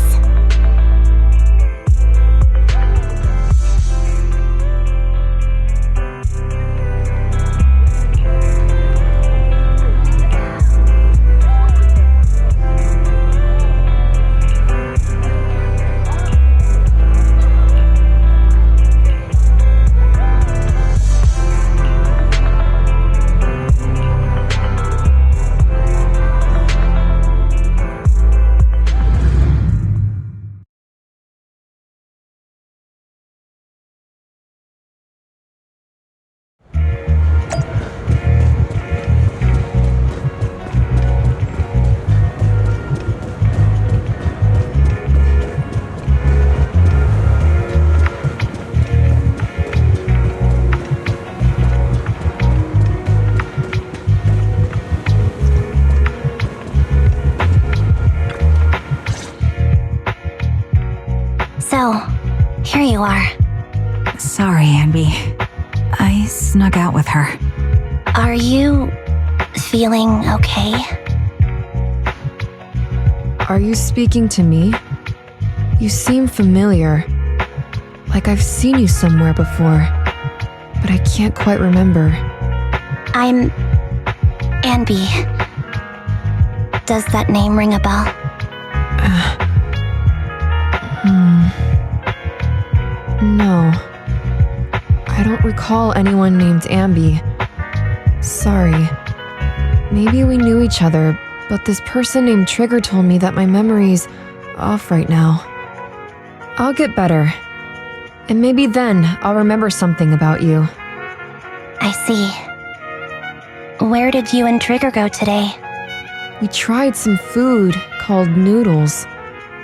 S1: So, here you are.
S3: Sorry, Anby. I snuck out with her.
S1: Are you feeling okay?
S8: Are you speaking to me? You seem familiar. Like I've seen you somewhere before, but I can't quite remember.
S1: I'm Anby. Does that name ring a bell?
S8: No. I don't recall anyone named Anby. Sorry. Maybe we knew each other, but this person named Trigger told me that my memory's off right now. I'll get better. And maybe then I'll remember something about you.
S1: I see. Where did you and Trigger go today?
S8: We tried some food called noodles.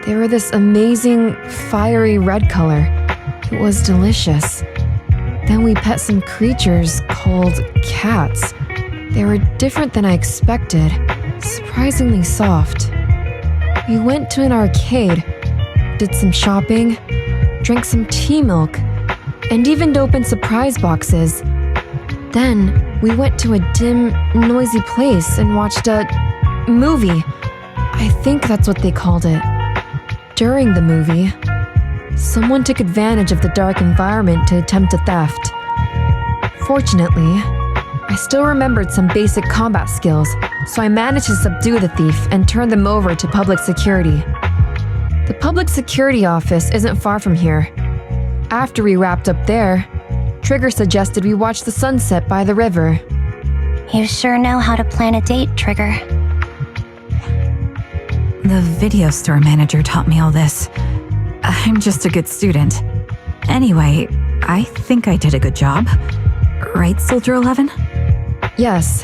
S8: They were this amazing, fiery red color. It was delicious. Then we pet some creatures called cats. They were different than I expected, surprisingly soft. We went to an arcade, did some shopping, drank some tea milk, and even opened surprise boxes. Then we went to a dim, noisy place and watched a movie. I think that's what they called it. During the movie, someone took advantage of the dark environment to attempt a theft. Fortunately, I still remembered some basic combat skills, so I managed to subdue the thief and turn them over to public security. The public security office isn't far from here. After we wrapped up there, Trigger suggested we watch the sunset by the river.
S4: You sure know how to plan a date, Trigger.
S3: The video store manager taught me all this. I'm just a good student. Anyway, I think I did a good job. Right, Soldier 11?
S8: Yes,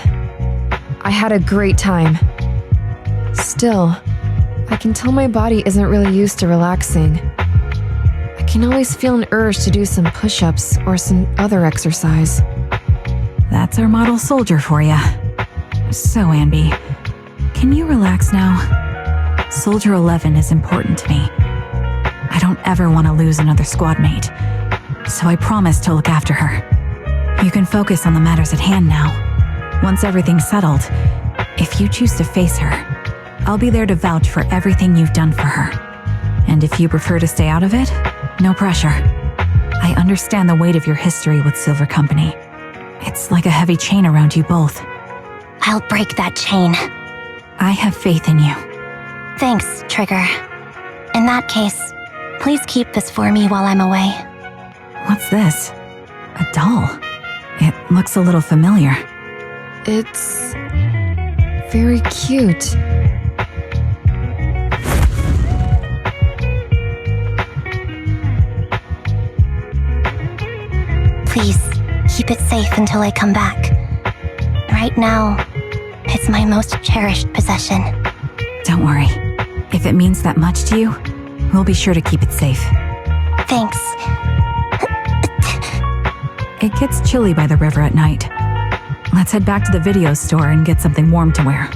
S8: I had a great time. Still, I can tell my body isn't really used to relaxing. I can always feel an urge to do some push-ups or some other exercise.
S3: That's our model soldier for ya. So, Anby, can you relax now? Soldier 11 is important to me. I don't ever want to lose another squad mate, so I promise to look after her. You can focus on the matters at hand now. Once everything's settled, if you choose to face her, I'll be there to vouch for everything you've done for her. And if you prefer to stay out of it, no pressure. I understand the weight of your history with Silver Company. It's like a heavy chain around you both.
S4: I'll break that chain.
S3: I have faith in you.
S4: Thanks, Trigger. In that case, please keep this for me while I'm away.
S3: What's this? A doll. It looks a little familiar.
S8: It's very cute.
S4: Please, keep it safe until I come back. Right now, it's my most cherished possession.
S3: Don't worry. If it means that much to you, we'll be sure to keep it safe.
S4: Thanks.
S3: It gets chilly by the river at night. Let's head back to the video store and get something warm to wear.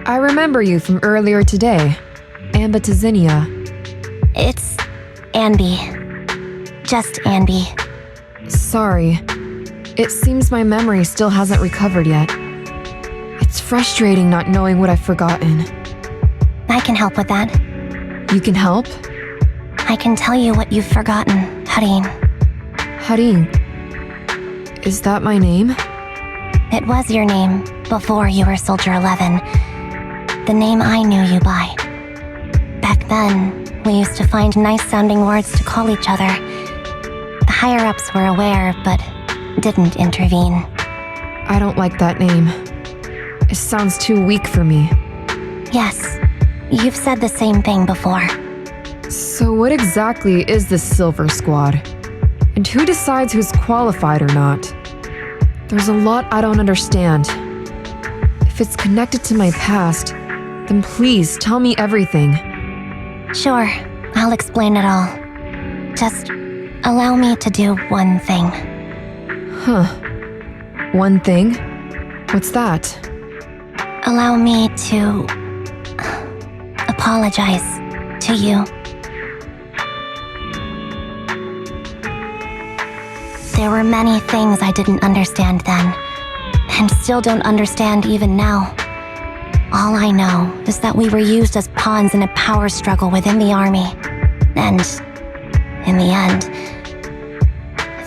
S8: I remember you from earlier today. Anby to Zinnia.
S4: It's Anby. Just Anby.
S8: Sorry. It seems my memory still hasn't recovered yet. It's frustrating not knowing what I've forgotten.
S4: I can help with that.
S8: You can help?
S4: I can tell you what you've forgotten, Harin.
S8: Harin. Is that my name?
S4: It was your name before you were Soldier 11. The name I knew you by. Back then, we used to find nice-sounding words to call each other. The higher-ups were aware, but didn't intervene.
S8: I don't like that name. It sounds too weak for me.
S4: Yes, you've said the same thing before.
S8: So what exactly is this Silver Squad? And who decides who's qualified or not? There's a lot I don't understand. If it's connected to my past, then please tell me everything.
S4: Sure, I'll explain it all. Just allow me to do one thing.
S8: Huh. One thing? What's that?
S4: Allow me to apologize to you. There were many things I didn't understand then, and still don't understand even now. All I know is that we were used as pawns in a power struggle within the army, and in the end,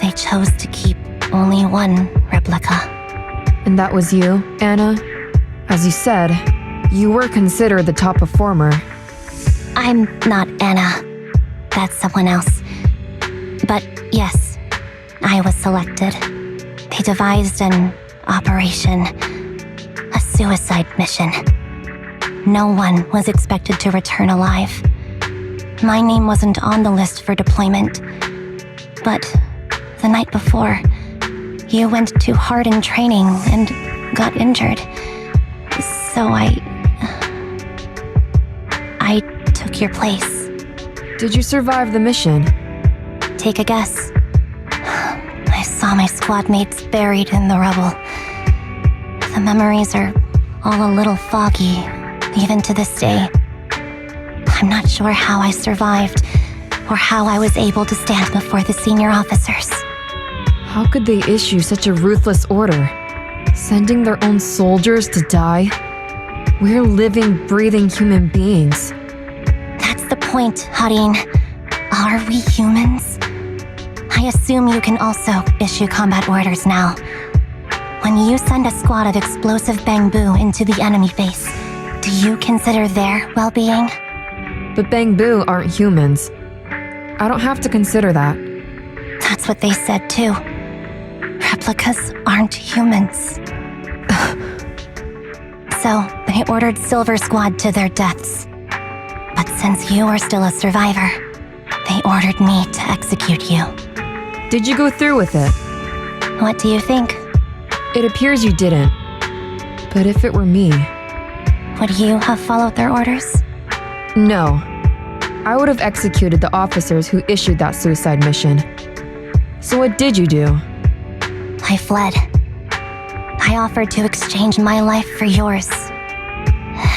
S4: they chose to keep only one replica.
S8: And that was you, Anna? As you said, you were considered the top performer.
S4: I'm not Anna. That's someone else. But yes, I was selected. They devised an operation, a suicide mission. No one was expected to return alive. My name wasn't on the list for deployment, but the night before, you went too hard in training and got injured. So I took your place.
S8: Did you survive the mission?
S4: Take a guess. I saw my squad mates buried in the rubble. The memories are all a little foggy, even to this day. I'm not sure how I survived, or how I was able to stand before the senior officers.
S8: How could they issue such a ruthless order? Sending their own soldiers to die? We're living, breathing human beings.
S4: That's the point, Harin. Are we humans? I assume you can also issue combat orders now. When you send a squad of explosive bamboo into the enemy base, do you consider their well-being?
S8: But Bangbu aren't humans. I don't have to consider that.
S4: That's what they said too. Replicas aren't humans. So, they ordered Silver Squad to their deaths. But since you are still a survivor, they ordered me to execute you.
S8: Did you go through with it?
S4: What do you think?
S8: It appears you didn't. But if it were me...
S4: Would you have followed their orders?
S8: No. I would have executed the officers who issued that suicide mission. So what did you do?
S4: I fled. I offered to exchange my life for yours.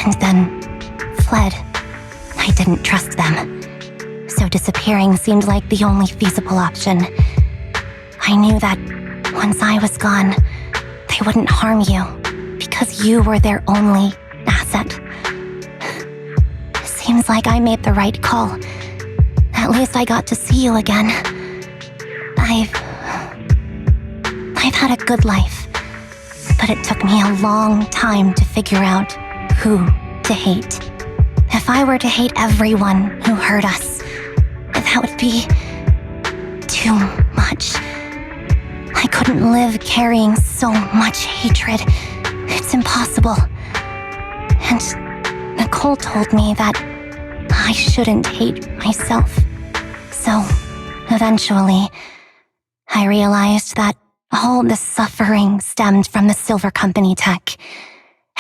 S4: And then fled. I didn't trust them. So disappearing seemed like the only feasible option. I knew that once I was gone, they wouldn't harm you because you were their only asset. Seems like I made the right call. At least I got to see you again. I've had a good life, but it took me a long time to figure out who to hate. If I were to hate everyone who hurt us, that would be too much. I couldn't live carrying so much hatred. It's impossible. And Nicole told me that I shouldn't hate myself. So, eventually, I realized that all the suffering stemmed from the Silver Company tech,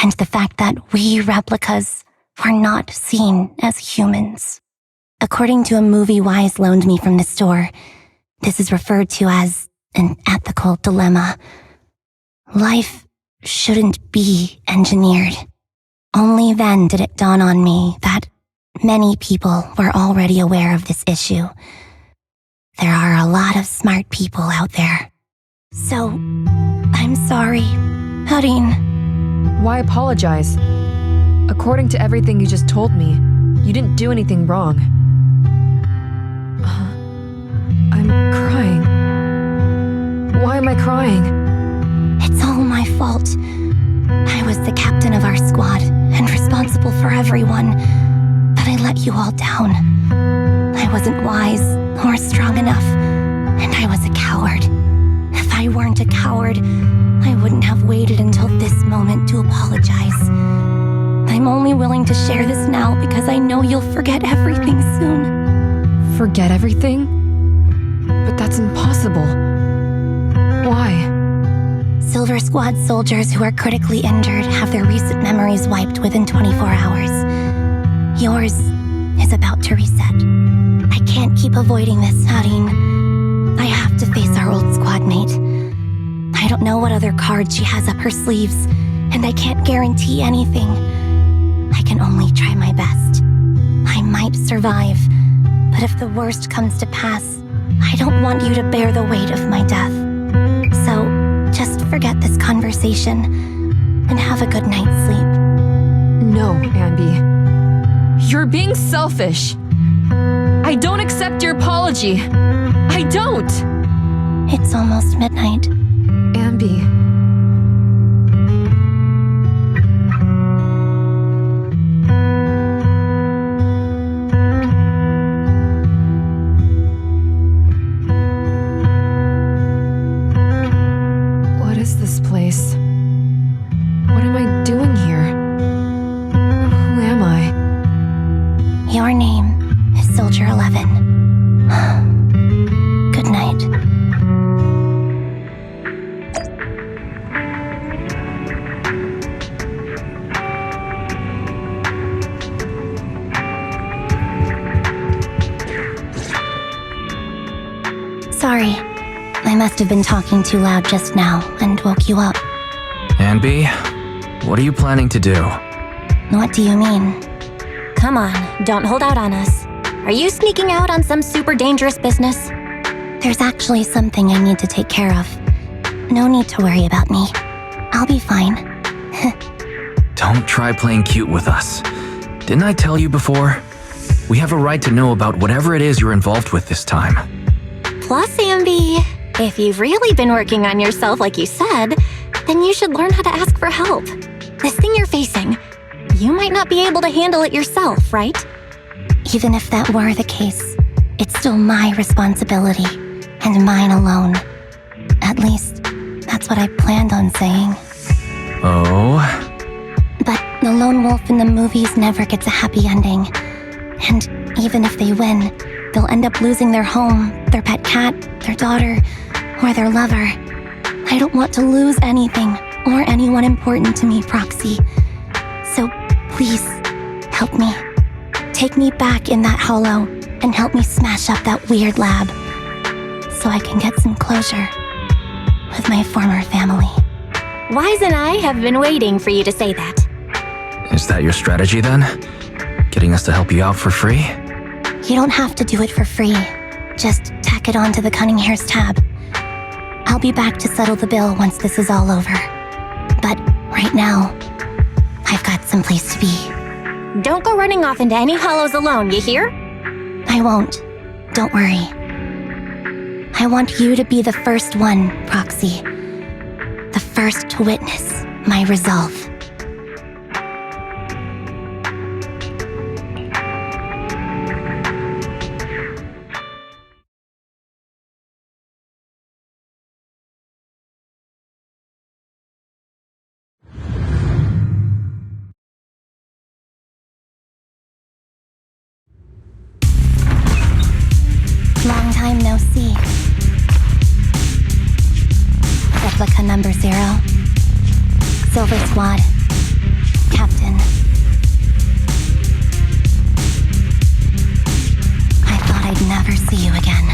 S4: and the fact that we replicas were not seen as humans. According to a movie Wise loaned me from the store, this is referred to as an ethical dilemma. Life shouldn't be engineered. Only then did it dawn on me that many people were already aware of this issue. There are a lot of smart people out there. So, I'm sorry, Harin.
S8: Why apologize? According to everything you just told me, you didn't do anything wrong. I'm crying. Why am I crying?
S4: It's all my fault. I was the captain of our squad and responsible for everyone, but I let you all down. I wasn't wise or strong enough, and I was a coward. If I weren't a coward, I wouldn't have waited until this moment to apologize. I'm only willing to share this now because I know you'll forget everything soon.
S8: Forget everything? But that's impossible. Why?
S4: Silver Squad soldiers who are critically injured have their recent memories wiped within 24 hours. Yours is about to reset. I can't keep avoiding this, Harin. I have to face our old squad mate. I don't know what other cards she has up her sleeves, and I can't guarantee anything. I can only try my best. I might survive, but if the worst comes to pass, I don't want you to bear the weight of my death. So, just forget this conversation and have a good night's sleep.
S8: No, Anby. You're being selfish. I don't accept your apology. I don't.
S4: It's almost midnight.
S8: Anby.
S4: Sorry. I must have been talking too loud just now and woke you up.
S2: Anby, what are you planning to do?
S4: What do you mean?
S1: Come on, don't hold out on us. Are you sneaking out on some super dangerous business?
S4: There's actually something I need to take care of. No need to worry about me. I'll be fine.
S2: Don't try playing cute with us. Didn't I tell you before? We have a right to know about whatever it is you're involved with this time.
S1: Plus, Anby, if you've really been working on yourself like you said, then you should learn how to ask for help. This thing you're facing, you might not be able to handle it yourself, right?
S4: Even if that were the case, it's still my responsibility, and mine alone. At least, that's what I planned on saying.
S2: Oh?
S4: But the lone wolf in the movies never gets a happy ending. And even if they win, they'll end up losing their home, their pet cat, their daughter, or their lover. I don't want to lose anything or anyone important to me, Proxy. So please, help me. Take me back in that hollow and help me smash up that weird lab so I can get some closure with my former family.
S1: Wise and I have been waiting for you to say that.
S2: Is that your strategy then? Getting us to help you out for free?
S4: You don't have to do it for free. Just tack it onto the Cunning Hair's tab. I'll be back to settle the bill once this is all over. But right now, I've got someplace to be.
S1: Don't go running off into any hollows alone, you hear?
S4: I won't. Don't worry. I want you to be the first one, Proxy. The first to witness my resolve. Long time no see. Replica number 0. Silver Squad. Captain. I thought I'd never see you again.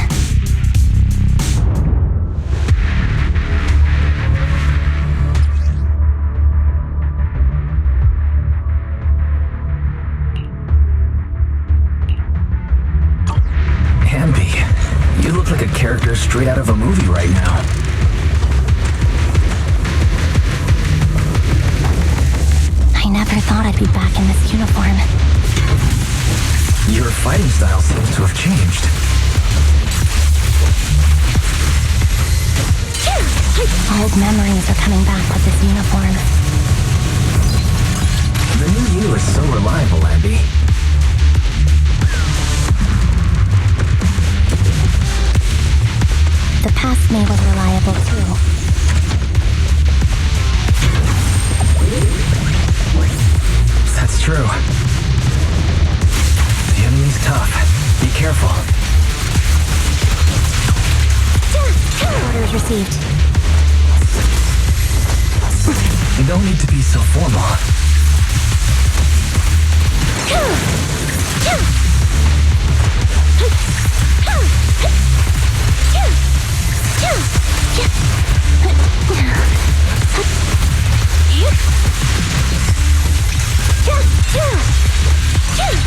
S2: Anby, you look like a character straight out of a movie right now.
S4: I never thought I'd be back in this uniform.
S2: Your fighting style seems to have changed.
S4: Old memories are coming back with this uniform.
S2: The new you is so reliable, Anby.
S4: The past me was reliable too.
S2: That's true. The enemy's tough. Be careful.
S4: Orders received.
S2: You don't need to be so formal.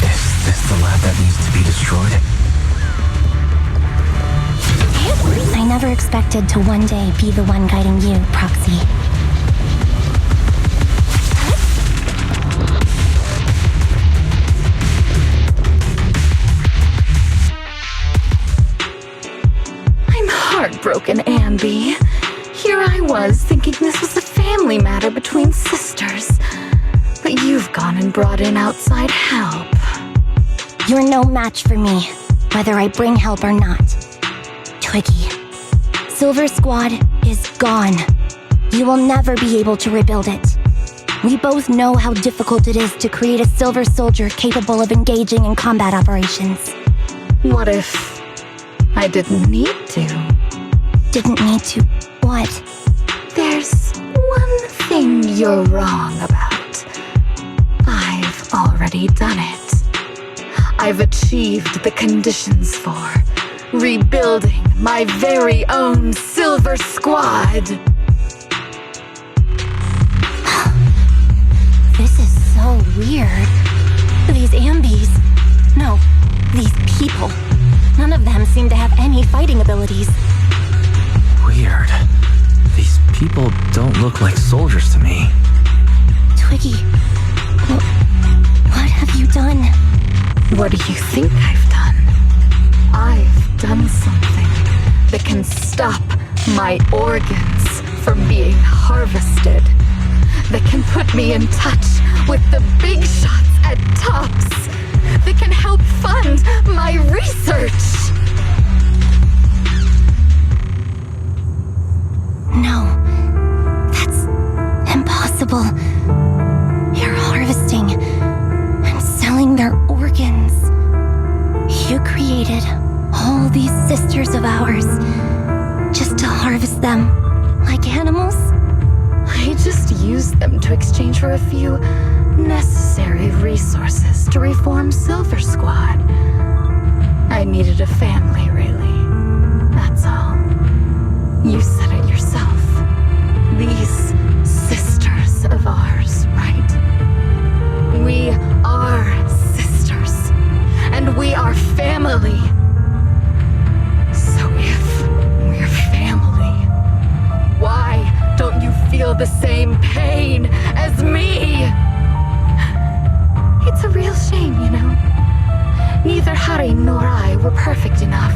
S2: Is this the lab that needs to be destroyed?
S4: I never expected to one day be the one guiding you, Proxy.
S7: I'm heartbroken, Anby. Here I was thinking this was a family matter between sisters. But you've gone and brought in outside help.
S4: You're no match for me, whether I bring help or not. Twiggy. Silver Squad is gone. You will never be able to rebuild it. We both know how difficult it is to create a Silver Soldier capable of engaging in combat operations.
S7: What if I didn't need to?
S4: Didn't need to. What?
S7: There's one thing you're wrong about. I've already done it. I've achieved the conditions for rebuilding my very own Silver Squad.
S1: This is so weird. These Anbys. No, these people. None of them seem to have any fighting abilities.
S2: Weird. These people don't look like soldiers to me.
S1: Twiggy, what have you done?
S7: What do you think I've done? I've done something that can stop my organs from being harvested. That can put me in touch with the big shots at tops. That can help fund my research.
S1: No, that's impossible. You're harvesting and selling their organs. You created all these sisters of ours just to harvest them like animals?
S7: I just used them to exchange for a few necessary resources to reform Silver Squad. I needed a family, really. That's all. You said it yourself. These sisters of ours, right? We are sisters. And we are family. So if we're family, why don't you feel the same pain as me? It's a real shame, you know. Neither Hari nor I were perfect enough.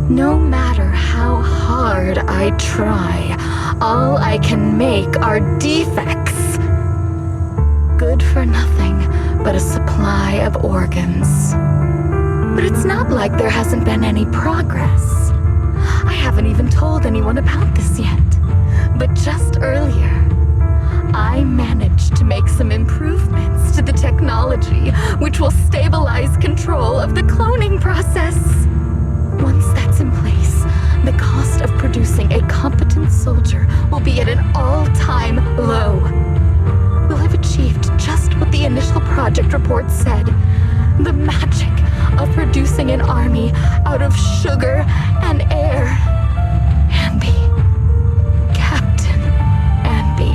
S7: No matter how hard I try, all I can make are defects. Good for nothing but a supply of organs. But it's not like there hasn't been any progress. I haven't even told anyone about this yet. But just earlier, I managed to make some improvements to the technology which will stabilize control of the cloning process. Once that's in place, the cost of producing a competent soldier will be at an all-time low. We'll have achieved just what the initial project report said. The magic of producing an army out of sugar and air. Anby. Captain Anby.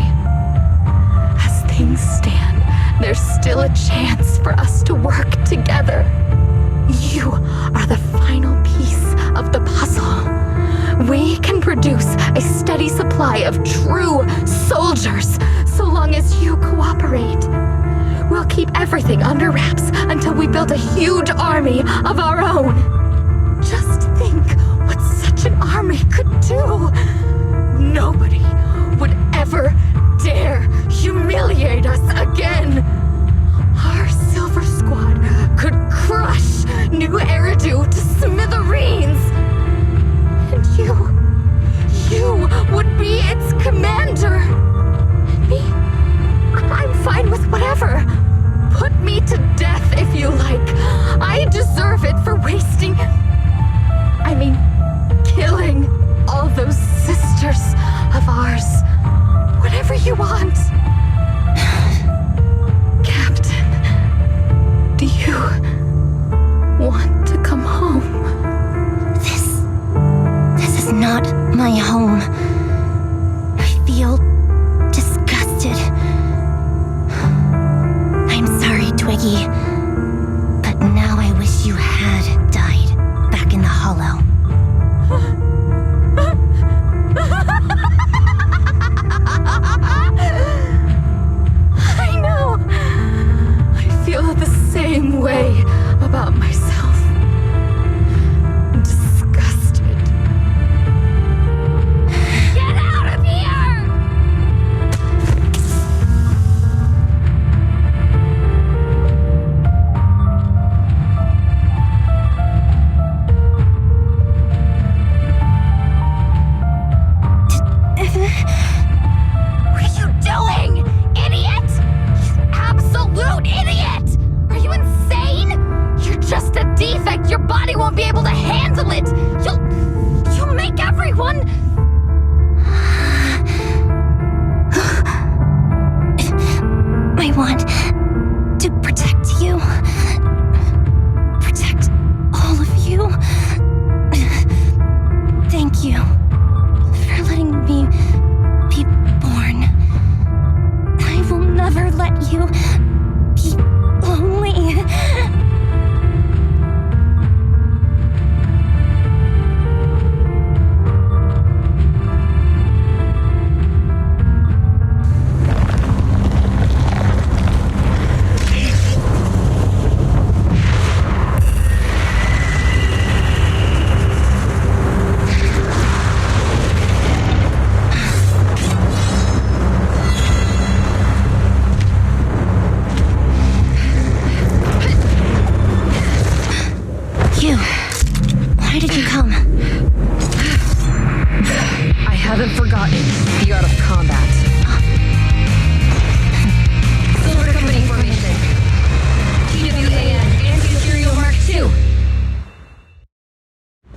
S7: As things stand, there's still a chance for us to work together. You are the final piece of the puzzle. We can produce a steady supply of true soldiers so long as you cooperate. We'll keep everything under wraps until we build a huge army of our own. Just think what such an army could do. Nobody would ever dare humiliate us again. Our Silver Squad could crush New Eridu to smithereens. And you would be its commander. And me, I'm fine with whatever. Put me to death if you like. I deserve it for killing all those sisters of ours. Whatever you want. Captain, do you want to come home?
S1: This is not my home. I feel disgusted. I'm sorry, Twiggy. But now I wish you had died back in the hollow.
S7: I know. I feel the same way about myself. Disgusted. Get out of here! What are you doing, idiot? You absolute idiot! Are you insane? You're just a defect. Your body won't be able to handle it. You'll make everyone.
S1: I want to protect you. Protect all of you.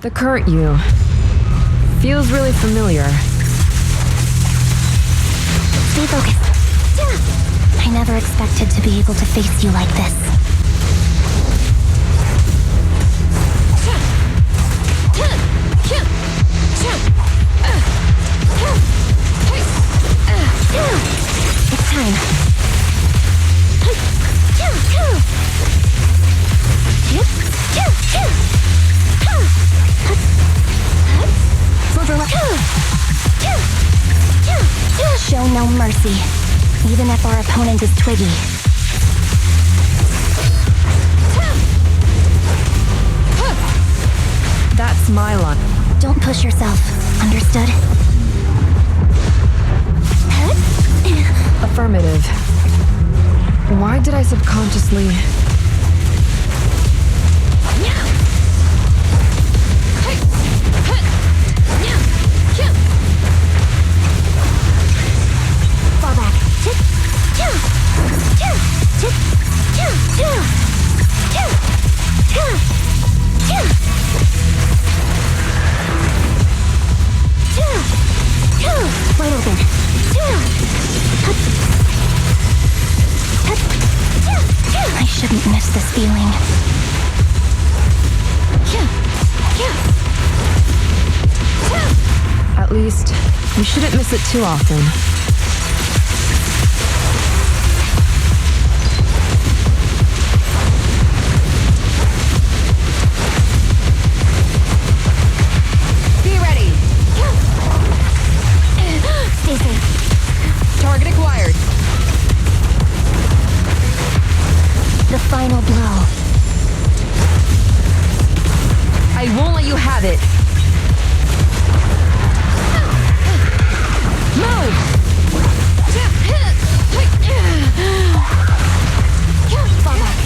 S8: The current you feels really familiar.
S4: Stay focused. I never expected to be able to face you like this. It's time. Show no mercy, even if our opponent is Twiggy.
S8: That's my line.
S4: Don't push yourself, understood?
S8: Affirmative. Why did I subconsciously...
S4: Fall back. Wide open. I shouldn't miss this feeling.
S8: At least, you shouldn't miss it too often.
S3: Be ready.
S4: Stay safe.
S3: Target acquired.
S4: The final blow.
S8: I won't let you have it.
S3: Move!
S4: Fall back.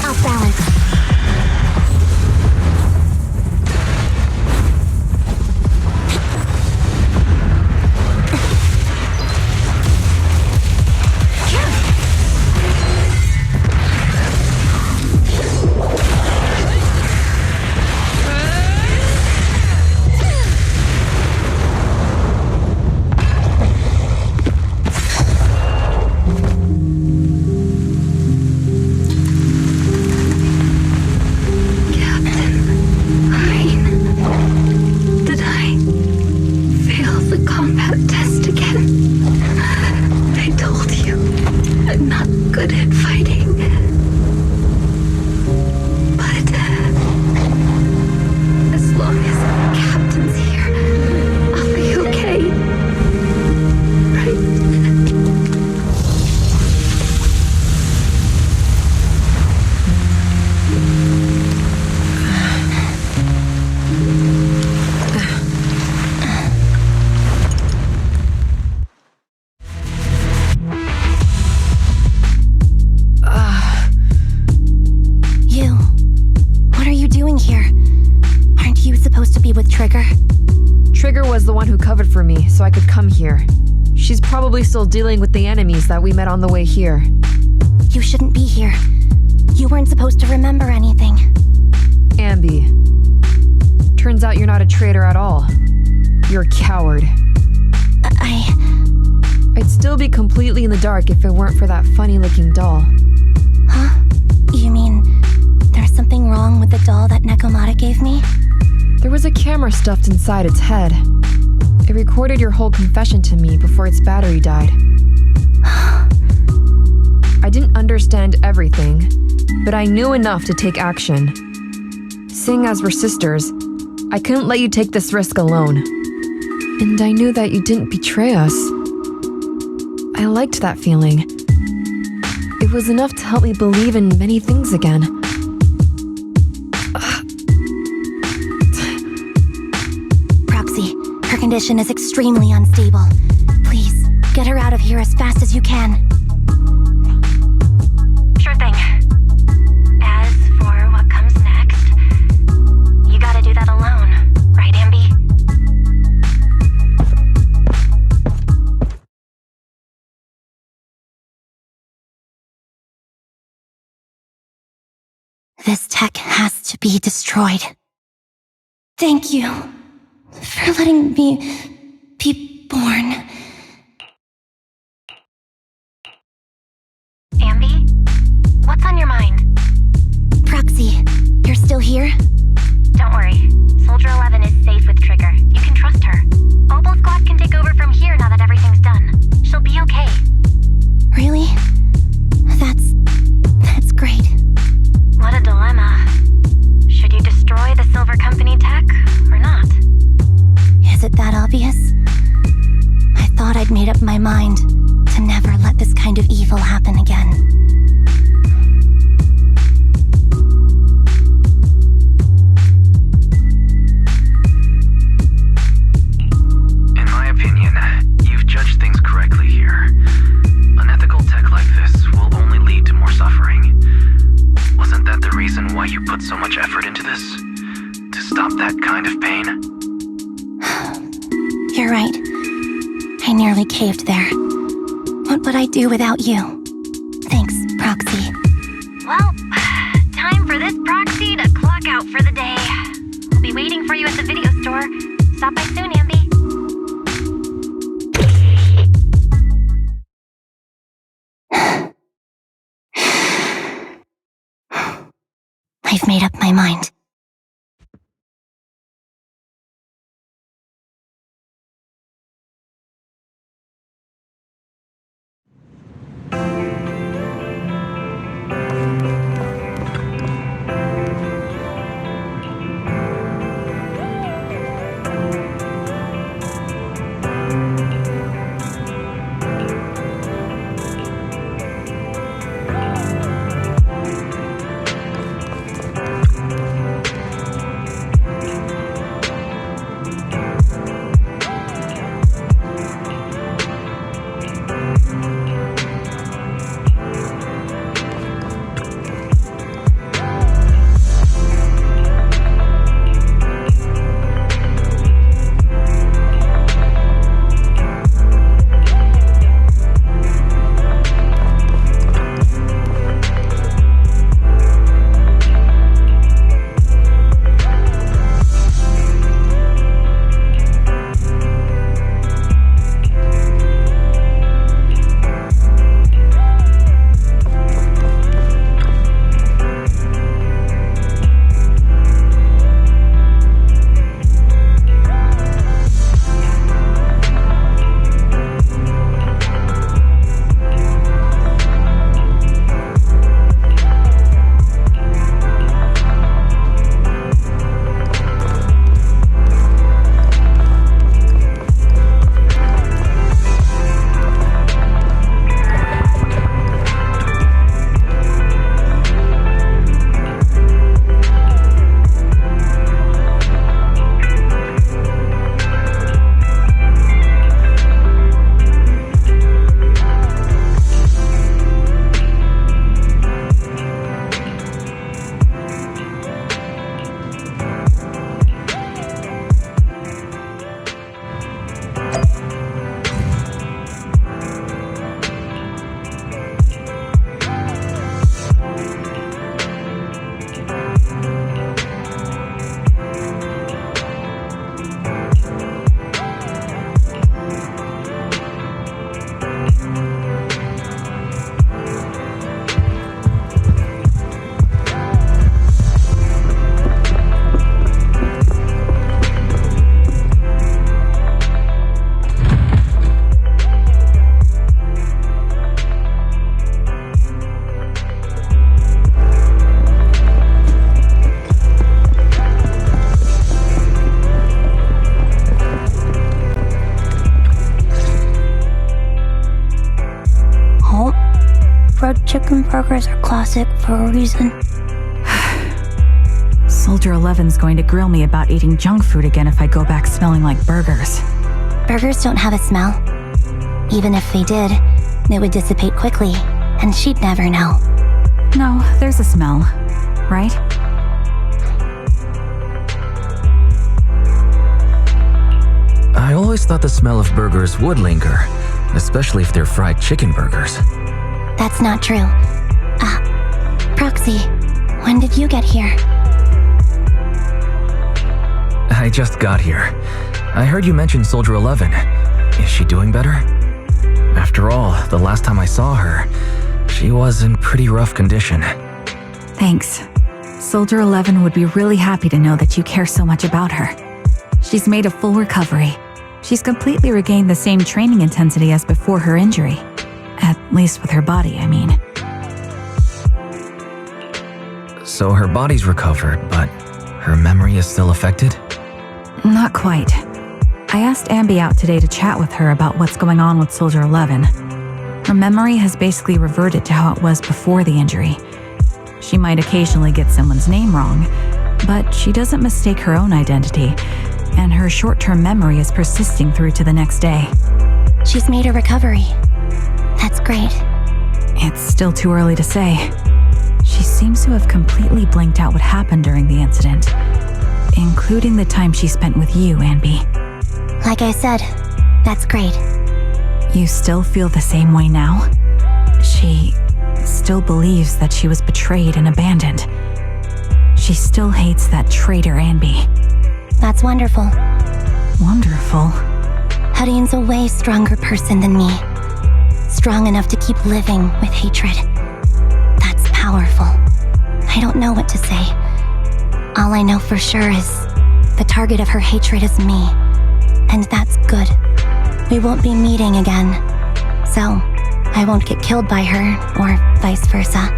S4: Off balance.
S8: Trigger was the one who covered for me, so I could come here. She's probably still dealing with the enemies that we met on the way here.
S4: You shouldn't be here. You weren't supposed to remember anything.
S8: Anby. Turns out you're not a traitor at all. You're a coward. I'd still be completely in the dark if it weren't for that funny-looking doll.
S4: Huh? You mean there's something wrong with the doll that Nekomata gave me?
S8: There was a camera stuffed inside its head. It recorded your whole confession to me before its battery died. I didn't understand everything, but I knew enough to take action. Seeing as we're sisters, I couldn't let you take this risk alone. And I knew that you didn't betray us. I liked that feeling. It was enough to help me believe in many things again.
S4: Her condition is extremely unstable. Please, get her out of here as fast as you can.
S1: Sure thing.
S4: This tech has to be destroyed. Thank you for letting me be born.
S1: Anby? What's on your mind?
S4: Proxy, you're still here?
S1: Don't worry. Soldier 11 is safe with Trigger. You can trust her. Oboe Squad can take over from here now that everything's done. She'll be okay.
S4: Really? That's great.
S1: What a dilemma. Should you destroy the Silver Company tech or not?
S4: Is it that obvious? I thought I'd made up my mind to never let this kind of evil happen again.
S2: In my opinion, you've judged things correctly here. Unethical tech like this will only lead to more suffering. Wasn't that the reason why you put so much effort into this? To stop that kind of pain?
S4: You're right. I nearly caved there. What would I do without you? Thanks, Proxy.
S1: Well, time for this proxy to clock out for the day. I'll be waiting for you at the video store. Stop by soon, Anby.
S4: I've made up my mind. Fried chicken burgers are classic for a reason.
S3: Soldier 11's going to grill me about eating junk food again if I go back smelling like burgers.
S4: Burgers don't have a smell. Even if they did, it would dissipate quickly, and she'd never know.
S3: No, there's a smell, right?
S2: I always thought the smell of burgers would linger, especially if they're fried chicken burgers.
S4: That's not true. Proxy, when did did you get here?
S2: I just got here. I heard you mention Soldier 11. Is she doing better? After all, the last time I saw her, she was in pretty rough condition.
S3: Thanks. Soldier 11 would be really happy to know that you care so much about her. She's made a full recovery. She's completely regained the same training intensity as before her injury. At least with her body, I mean.
S2: So her body's recovered, but her memory is still affected?
S3: Not quite. I asked Anby out today to chat with her about what's going on with Soldier 11. Her memory has basically reverted to how it was before the injury. She might occasionally get someone's name wrong, but she doesn't mistake her own identity, and her short-term memory is persisting through to the next day.
S4: She's made a recovery. That's great.
S3: It's still too early to say. She seems to have completely blanked out what happened during the incident, including the time she spent with you, Anby.
S4: Like I said, that's great.
S3: You still feel the same way now? She still believes that she was betrayed and abandoned. She still hates that traitor Anby.
S4: That's wonderful.
S3: Wonderful?
S4: Hadine's a way stronger person than me. Strong enough to keep living with hatred. That's powerful. I don't know what to say. All I know for sure is the target of her hatred is me. And that's good. We won't be meeting again. So, I won't get killed by her, or vice versa.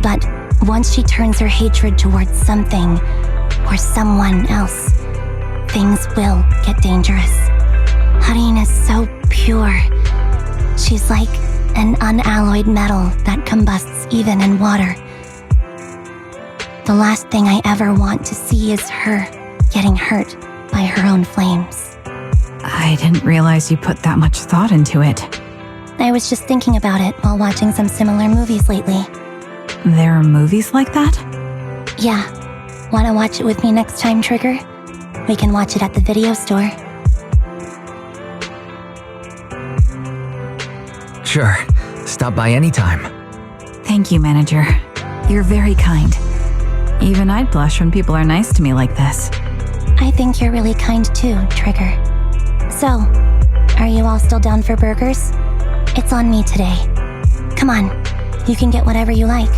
S4: But once she turns her hatred towards something or someone else, things will get dangerous. Hadine is so pure. She's like an unalloyed metal that combusts even in water. The last thing I ever want to see is her getting hurt by her own flames.
S3: I didn't realize you put that much thought into it.
S4: I was just thinking about it while watching some similar movies lately.
S3: There are movies like that?
S4: Yeah. Wanna watch it with me next time, Trigger? We can watch it at the video store.
S2: Sure. Stop by anytime.
S3: Thank you, Manager. You're very kind. Even I'd blush when people are nice to me like this.
S4: I think you're really kind too, Trigger. So, are you all still down for burgers? It's on me today. Come on, you can get whatever you like.